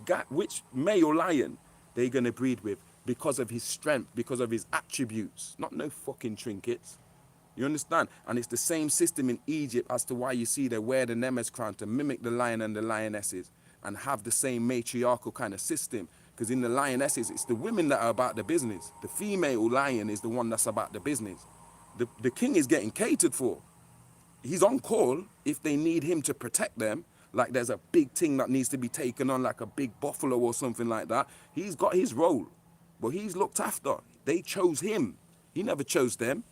male lion they're going to breed with because of his strength, because of his attributes, not no fucking trinkets. You understand? And it's the same system in Egypt as to why you see they wear the Nemes crown to mimic the lion and the lionesses and have the same matriarchal kind of system. Because in the lionesses, it's the women that are about the business. The female lion is the one that's about the business. The king is getting catered for. He's on call if they need him to protect them. Like there's a big thing that needs to be taken on, like a big buffalo or something like that. He's got his role, but he's looked after. They chose him. He never chose them.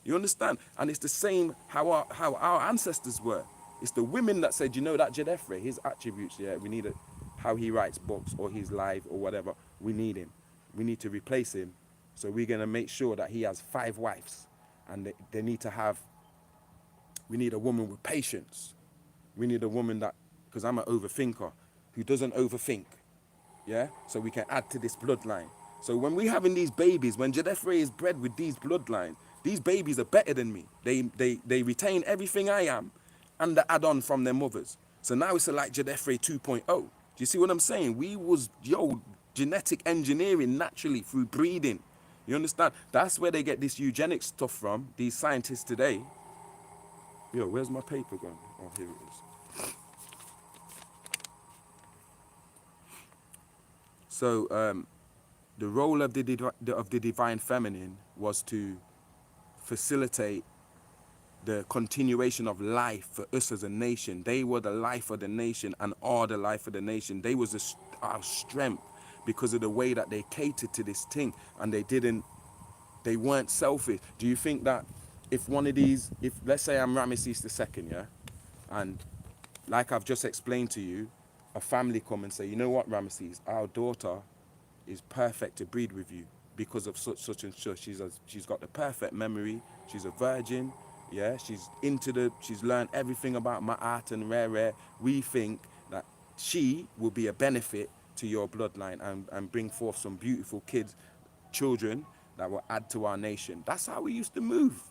You understand? And it's the same how our ancestors were. It's the women that said, you know that Jedefre, his attributes, yeah, we need it. How he writes books or he's live or whatever, we need him. We need to replace him. So we're going to make sure that he has 5 wives. And they need to have, we need a woman with patience. We need a woman that, because I'm an overthinker, who doesn't overthink. Yeah? So we can add to this bloodline. So when we're having these babies, when Jedefre is bred with these bloodlines, these babies are better than me. They retain everything I am and the add-on from their mothers. So now it's like Jedefre 2.0. Do you see what I'm saying? We was, genetic engineering naturally through breeding. You understand? That's where they get this eugenics stuff from, these scientists today. Yo, where's my paper gone? Oh, here it is. So the role of the divine feminine was to facilitate the continuation of life for us as a nation. They were the life of the nation and are the life of the nation. They was our strength because of the way that they catered to this thing, and they weren't selfish. Do you think that if one of these, if let's say I'm Ramesses II, yeah, and like I've just explained to you, a family come and say, you know what, Ramesses, our daughter is perfect to breed with you because of such and such. She's got the perfect memory. She's a virgin. Yeah, she's learned everything about my art and rare. We think that she will be a benefit to your bloodline and bring forth some beautiful kids, children that will add to our nation. That's how we used to move.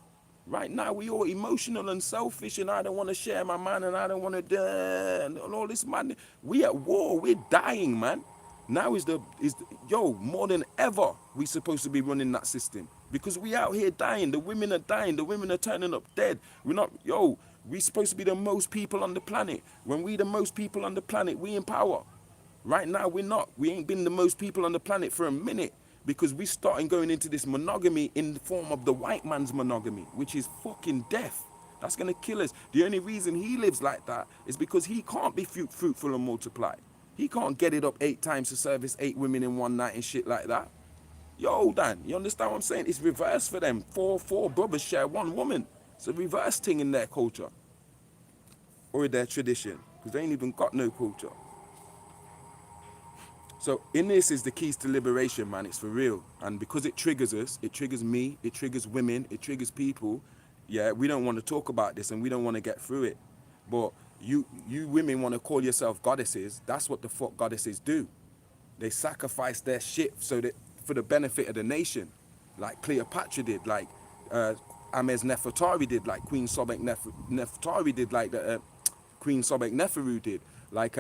Right now, we all emotional and selfish, and I don't want to share my man, and I don't want to, and all this man. We at war. We're dying, man. Now yo, more than ever, we supposed to be running that system because we out here dying. The women are dying. The women are turning up dead. We're not, yo. We supposed to be the most people on the planet. When we the most people on the planet, we in power. Right now, we're not. We ain't been the most people on the planet for a minute because we starting going into this monogamy in the form of the white man's monogamy, which is fucking death. That's going to kill us. The only reason he lives like that is because he can't be fruitful and multiply. He can't get it up 8 times to service 8 women in one night and shit like that. Yo, Dan, you understand what I'm saying? It's reverse for them. Four brothers share one woman. It's a reverse thing in their culture or in their tradition because they ain't even got no culture. So in this is the keys to liberation, man. It's for real. And because it triggers us, it triggers me, it triggers women, it triggers people. Yeah, we don't want to talk about this and we don't want to get through it. But you women want to call yourself goddesses. That's what the fuck goddesses do. They sacrifice their shit so that for the benefit of the nation. Like Cleopatra did, like Amez Nefertari did, like Queen Sobek Nefertari did, like Queen Sobek Neferu did, like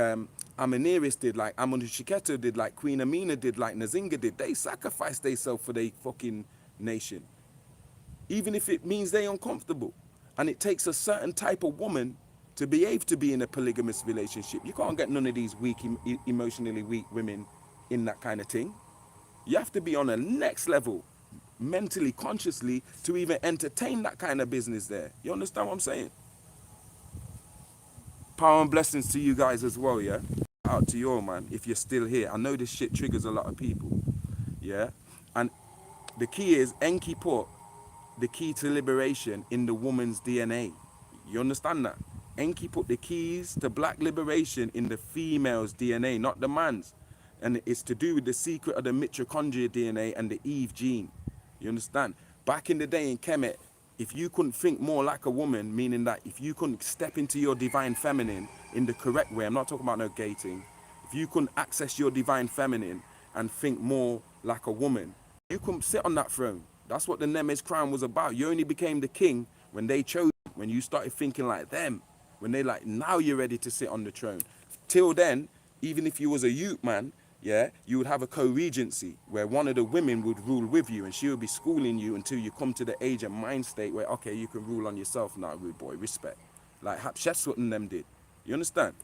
Amaniris did, like Amunishiketu did, like Queen Amina did, like Nzinga did. They sacrificed themselves for their fucking nation. Even if it means they're uncomfortable. And it takes a certain type of woman to be able to be in a polygamous relationship. You can't get none of these weak, emotionally weak women in that kind of thing. You have to be on a next level, mentally, consciously, to even entertain that kind of business there. You understand what I'm saying? Power and blessings to you guys as well, yeah? Out to you all, man, if you're still here. I know this shit triggers a lot of people, yeah? And the key is Enki put the key to liberation in the woman's DNA. You understand that? Enki put the keys to black liberation in the female's DNA, not the man's. And it's to do with the secret of the mitochondria DNA and the Eve gene. You understand? Back in the day in Kemet, if you couldn't think more like a woman, meaning that if you couldn't step into your divine feminine in the correct way, I'm not talking about no gating, if you couldn't access your divine feminine and think more like a woman, you couldn't sit on that throne. That's what the Nemes crown was about. You only became the king when they chose you, when you started thinking like them, when they like, now you're ready to sit on the throne. Till then, even if you was a youth man, yeah, you would have a co-regency where one of the women would rule with you and she would be schooling you until you come to the age and mind state where, okay, you can rule on yourself now, rude boy, respect. Like Hatshepsut and them did. You understand?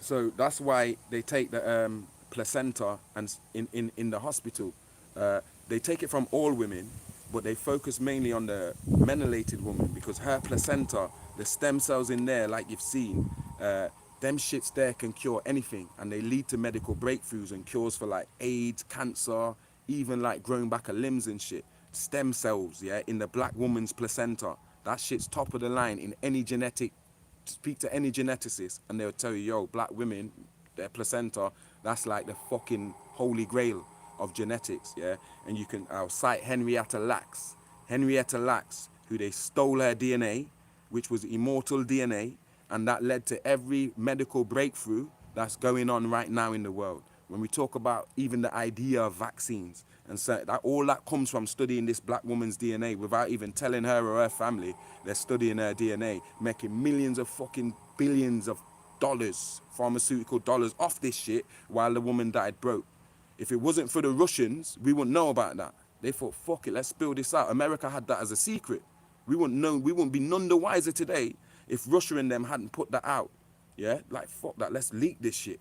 So that's why they take the placenta and in the hospital. They take it from all women, but they focus mainly on the menelated woman because her placenta, the stem cells in there, like you've seen, them shits there can cure anything, and they lead to medical breakthroughs and cures for like AIDS, cancer, even like growing back of limbs and shit. Stem cells, yeah, in the black woman's placenta. That shit's top of the line in any genetic. Speak to any geneticist and they'll tell you, yo, black women, their placenta, that's like the fucking holy grail of genetics, yeah? And you can, I'll cite Henrietta Lacks. Henrietta Lacks, who they stole her DNA, which was immortal DNA, and that led to every medical breakthrough that's going on right now in the world. When we talk about even the idea of vaccines, and so that all that comes from studying this black woman's DNA without even telling her or her family. They're studying her DNA, making millions of fucking billions of dollars, pharmaceutical dollars off this shit while the woman died broke. If it wasn't for the Russians, we wouldn't know about that. They thought, fuck it, let's spill this out. America had that as a secret. We wouldn't know, we wouldn't be none the wiser today if Russia and them hadn't put that out. Yeah, like fuck that, let's leak this shit.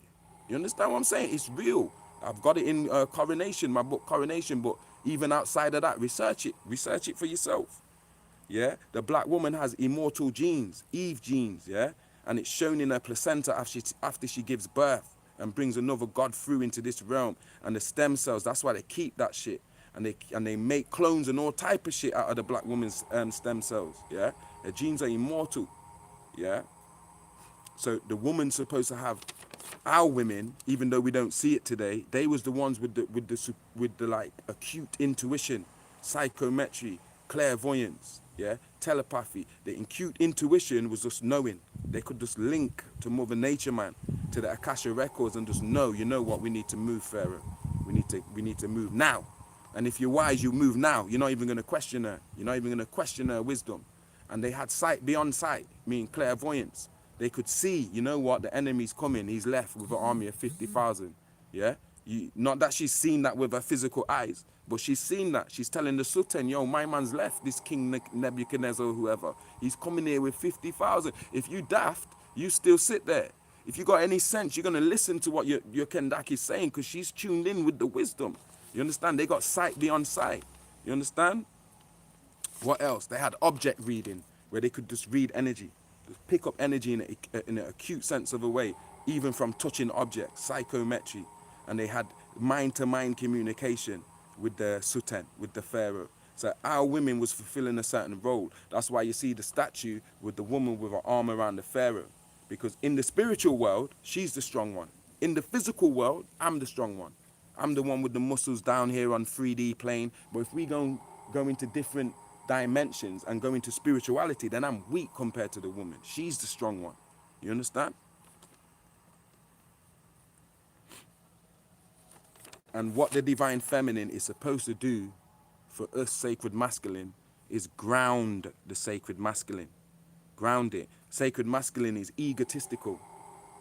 You understand what I'm saying? It's real. I've got it in Coronation, my book Coronation, but even outside of that, research it for yourself. Yeah, the black woman has immortal genes, Eve genes, yeah, and it's shown in her placenta after she gives birth and brings another God through into this realm. And the stem cells, that's why they keep that shit, and they make clones and all type of shit out of the black woman's stem cells. Yeah, the genes are immortal. Yeah, so the woman's supposed to have. Our women, even though we don't see it today, they was the ones with the like acute intuition, psychometry, clairvoyance, yeah, telepathy. The acute intuition was just knowing. They could just link to Mother Nature, man, to the Akasha records and just know, you know what, we need to move, Pharaoh. We need to move now. And if you're wise, you move now. You're not even going to question her. You're not even going to question her wisdom. And they had sight beyond sight, meaning clairvoyance. They could see, you know what, the enemy's coming. He's left with an army of 50,000. Yeah? Not that she's seen that with her physical eyes, but she's seen that. She's telling the Sultan, yo, my man's left, this King Nebuchadnezzar or whoever. He's coming here with 50,000. If you daft, you still sit there. If you got any sense, you're going to listen to what your Kendaki is saying because she's tuned in with the wisdom. You understand? They got sight beyond sight. You understand? What else? They had object reading where they could just read energy, just pick up energy in an acute sense of a way, even from touching objects, psychometry. And they had mind-to-mind communication with the Sultan, with the Pharaoh. So our women was fulfilling a certain role. That's why you see the statue with the woman with her arm around the Pharaoh. Because in the spiritual world, she's the strong one. In the physical world, I'm the strong one. I'm the one with the muscles down here on 3D plane. But if we go into different dimensions and go into spirituality, then I'm weak compared to the woman. She's the strong one. You understand? And what the divine feminine is supposed to do for us sacred masculine is ground the sacred masculine. Ground it. Sacred masculine is egotistical.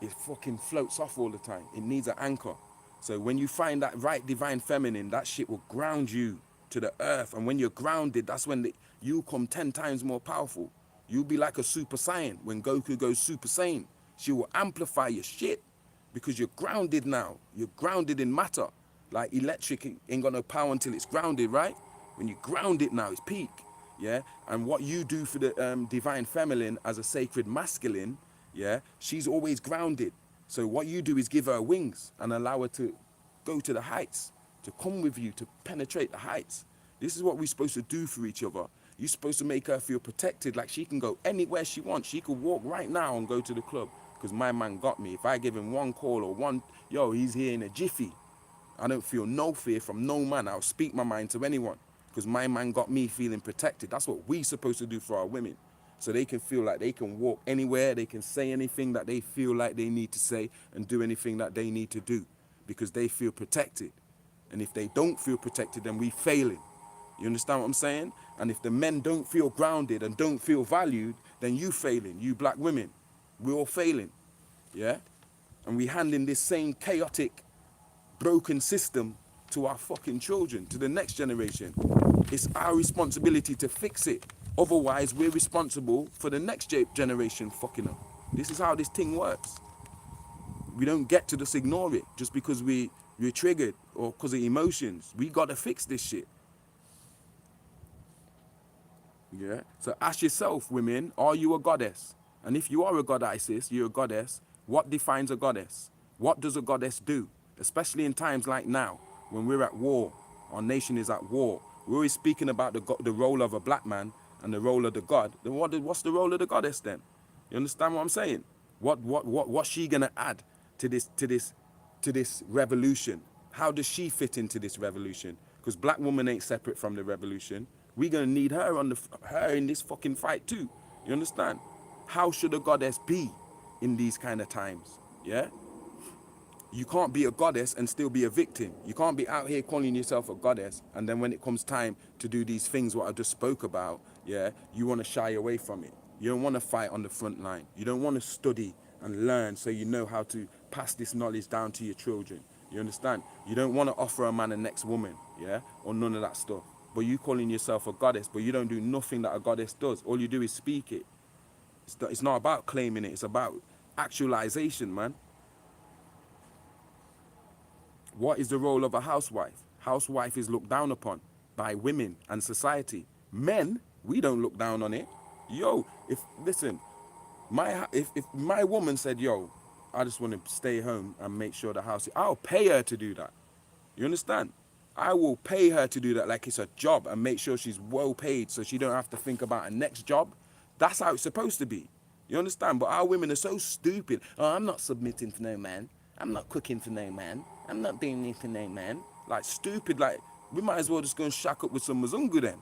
It fucking floats off all the time. It needs an anchor. So when you find that right divine feminine, that shit will ground you to the earth. And when you're grounded, that's when you come 10 times more powerful. You'll be like a super saiyan. When Goku goes super saiyan, she will amplify your shit because you're grounded now. You're grounded in matter. Like electric ain't got no power until it's grounded, right? When you ground it now, it's peak. Yeah, and what you do for the divine feminine as a sacred masculine, yeah, she's always grounded. So what you do is give her wings and allow her to go to the heights, to come with you, to penetrate the heights. This is what we're supposed to do for each other. You're supposed to make her feel protected, like she can go anywhere she wants. She could walk right now and go to the club because my man got me. If I give him one call or one, yo, he's here in a jiffy. I don't feel no fear from no man. I'll speak my mind to anyone. Because my man got me feeling protected. That's what we're supposed to do for our women. So they can feel like they can walk anywhere, they can say anything that they feel like they need to say and do anything that they need to do because they feel protected. And if they don't feel protected, then we failing. You understand what I'm saying? And if the men don't feel grounded and don't feel valued, then you failing, you black women. We're all failing, yeah? And we handing this same chaotic, broken system to our fucking children, to the next generation. It's our responsibility to fix it. Otherwise, we're responsible for the next generation fucking up. This is how this thing works. We don't get to just ignore it just because we're triggered or because of emotions. We got to fix this shit. Yeah? So ask yourself, women, are you a goddess? And if you are a goddisis, you're a goddess, what defines a goddess? What does a goddess do? Especially in times like now, when we're at war, our nation is at war. We're always speaking about the role of a black man and the role of the god. Then what's the role of the goddess then? You understand what I'm saying? What's she gonna add to this revolution? How does she fit into this revolution? Because black woman ain't separate from the revolution. We're gonna need her her in this fucking fight too. You understand? How should a goddess be in these kind of times? Yeah? You can't be a goddess and still be a victim. You can't be out here calling yourself a goddess and then when it comes time to do these things what I just spoke about, yeah, you want to shy away from it. You don't want to fight on the front line. You don't want to study and learn so you know how to pass this knowledge down to your children. You understand? You don't want to offer a man a next woman, yeah, or none of that stuff. But you calling yourself a goddess, but you don't do nothing that a goddess does. All you do is speak it. It's not about claiming it. It's about actualization, man. What is the role of a housewife? Housewife is looked down upon by women and society. Men, we don't look down on it. Yo, if my woman said, yo, I just want to stay home and make sure the house, I'll pay her to do that. You understand? I will pay her to do that like it's a job and make sure she's well paid so she don't have to think about a next job. That's how it's supposed to be. You understand? But our women are so stupid. Oh, I'm not submitting to no man. I'm not cooking for no man. I'm not doing this for no man. Like stupid, like we might as well just go and shack up with some Mzungu then.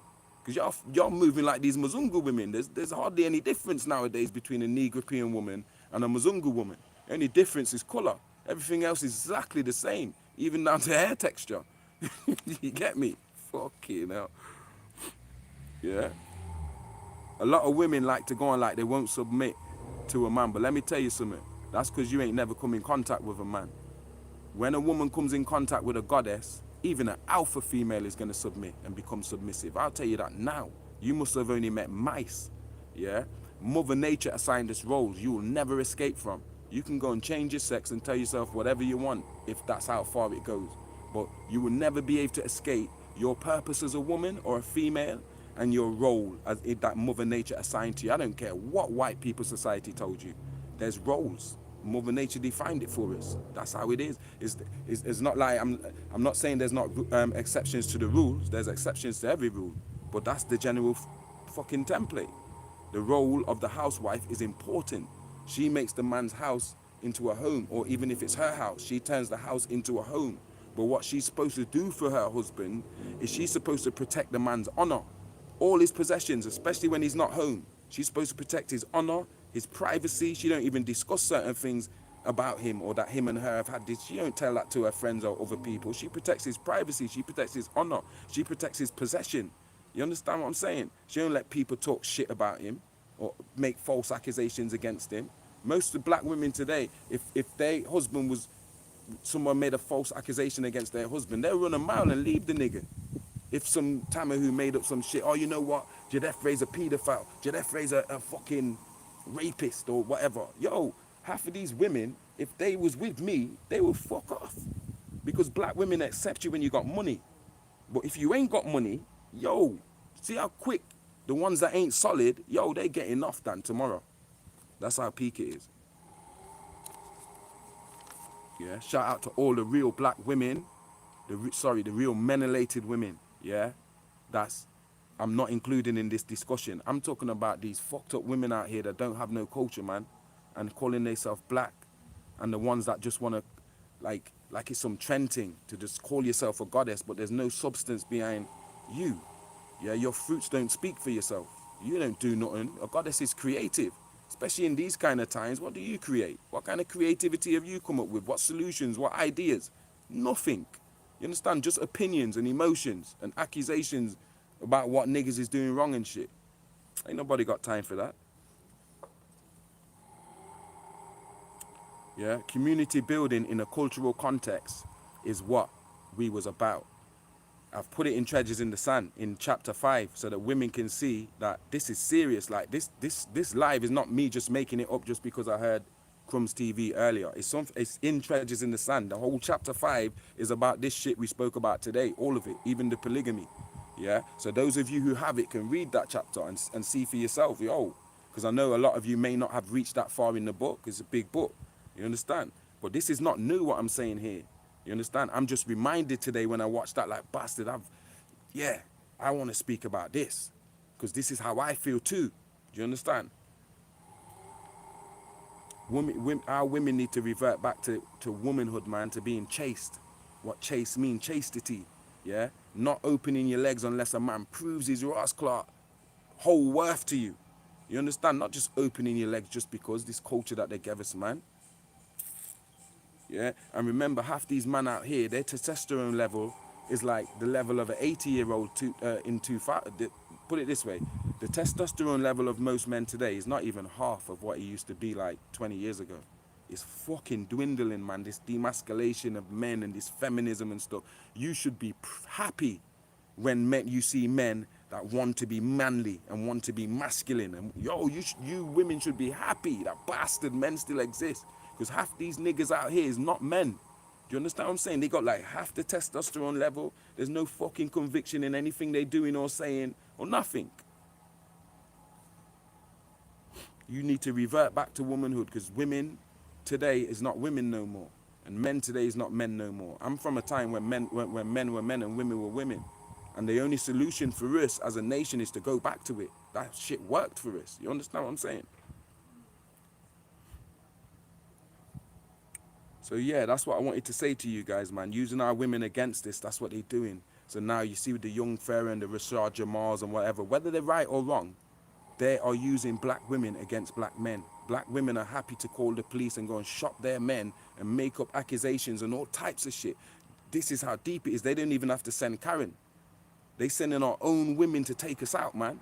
Because you're moving like these Mzungu women. There's hardly any difference nowadays between a Negropean woman and a Mzungu woman. The only difference is colour. Everything else is exactly the same, even down to hair texture. You get me? Fucking hell. Yeah. A lot of women like to go on like they won't submit to a man. But let me tell you something. That's because you ain't never come in contact with a man. When a woman comes in contact with a goddess, even an alpha female is going to submit and become submissive. I'll tell you that now. You must have only met mice. Yeah? Mother Nature assigned us roles you will never escape from. You can go and change your sex and tell yourself whatever you want if that's how far it goes. But you will never be able to escape your purpose as a woman or a female and your role as that Mother Nature assigned to you. I don't care what white people society told you. There's roles. Mother Nature defined it for us. That's how it is. It's not like I'm not saying there's not exceptions to the rules. There's exceptions to every rule. But that's the general fucking template. The role of the housewife is important. She makes the man's house into a home, or even if it's her house, she turns the house into a home. But what she's supposed to do for her husband is she's supposed to protect the man's honor, all his possessions, especially when he's not home. She's supposed to protect his honor, his privacy. She don't even discuss certain things about him or that him and her have had this. She don't tell that to her friends or other people. She protects his privacy. She protects his honor. She protects his possession. You understand what I'm saying? She don't let people talk shit about him or make false accusations against him. Most of the black women today, if their husband was, someone made a false accusation against their husband, they'll run a mile and leave the nigga. If some Tammer who made up some shit, oh, you know what, Jadef Ray's a paedophile, Jadef Ray's a fucking rapist or whatever. Yo, half of these women, if they was with me, they will fuck off. Because black women accept you when you got money. But if you ain't got money, yo, see how quick the ones that ain't solid, yo, they getting off done tomorrow. That's how peak it is. Yeah, shout out to all the real black women, the real men-elated women, yeah? I'm not including in this discussion. I'm talking about these fucked up women out here that don't have no culture, man, and calling themselves black, and the ones that just want to, like it's some trend thing, to just call yourself a goddess, but there's no substance behind you. Yeah, your fruits don't speak for yourself. You don't do nothing. A goddess is creative. Especially in these kind of times, what do you create? What kind of creativity have you come up with? What solutions? What ideas? Nothing. You understand? Just opinions and emotions and accusations about what niggas is doing wrong and shit. Ain't nobody got time for that. Yeah, community building in a cultural context is what we was about. I've put it in Treasures in the Sand in chapter 5 so that women can see that this is serious. Like this live is not me just making it up just because I heard Crumbs TV earlier. It's in Treasures in the Sand. The whole chapter 5 is about this shit we spoke about today, all of it, even the polygamy. Yeah. So those of you who have it can read that chapter and see for yourself. Yo, because I know a lot of you may not have reached that far in the book. It's a big book. You understand? But this is not new what I'm saying here. You understand? I'm just reminded today when I watched that, like, bastard, I want to speak about this. Because this is how I feel too. Do you understand? Our women need to revert back to womanhood, man, to being chaste. What chaste mean? Chastity. Yeah? Not opening your legs unless a man proves his rascal whole worth to you. You understand? Not just opening your legs just because this culture that they gave us, man. Yeah, and remember, half these men out here, their testosterone level is like the level of an 80-year-old put it this way, the testosterone level of most men today is not even half of what it used to be like 20 years ago. It's fucking dwindling, man, this demasculation of men and this feminism and stuff. You should be happy when you see men that want to be manly and want to be masculine. And yo, you women should be happy that bastard men still exist. Because half these niggas out here is not men. Do you understand what I'm saying? They got like half the testosterone level. There's no fucking conviction in anything they doing or saying or nothing. You need to revert back to womanhood because women today is not women no more. And men today is not men no more. I'm from a time when men were men and women were women. And the only solution for us as a nation is to go back to it. That shit worked for us. You understand what I'm saying? So yeah, that's what I wanted to say to you guys, man. Using our women against this, that's what they're doing. So now you see with the Young Pharaoh and the Rashad Jamals and whatever, whether they're right or wrong, they are using black women against black men. Black women are happy to call the police and go and shop their men and make up accusations and all types of shit. This is how deep it is. They don't even have to send Karen. They sending our own women to take us out, man.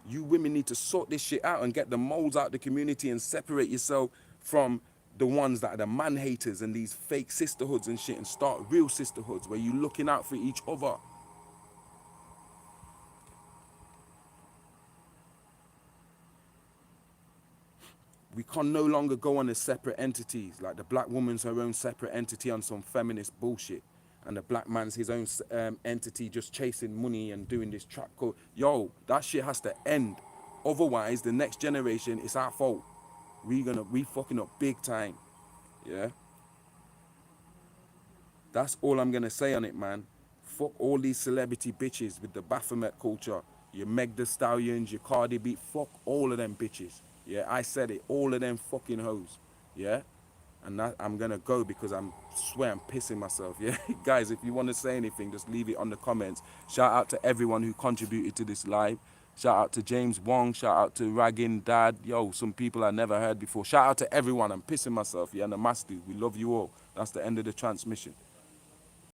You women need to sort this shit out and get the moles out of the community and separate yourself from the ones that are the man haters and these fake sisterhoods and shit, and start real sisterhoods where you looking out for each other. We can no longer go on as separate entities. Like the black woman's her own separate entity on some feminist bullshit, and the black man's his own entity just chasing money and doing this trap code. Yo, that shit has to end. Otherwise, the next generation, it's our fault. We fucking up big time. Yeah. That's all I'm gonna say on it, man. Fuck all these celebrity bitches with the Baphomet culture. Your Meg Thee Stallions, your Cardi B. Fuck all of them bitches. Yeah, I said it. All of them fucking hoes. Yeah. And that, I'm gonna go because swear I'm pissing myself. Yeah, guys, if you want to say anything, just leave it on the comments. Shout out to everyone who contributed to this live. Shout out to James Wong. Shout out to Raggin Dad. Yo, some people I never heard before. Shout out to everyone. I'm pissing myself. Yeah, and the Master, we love you all. That's the end of the transmission.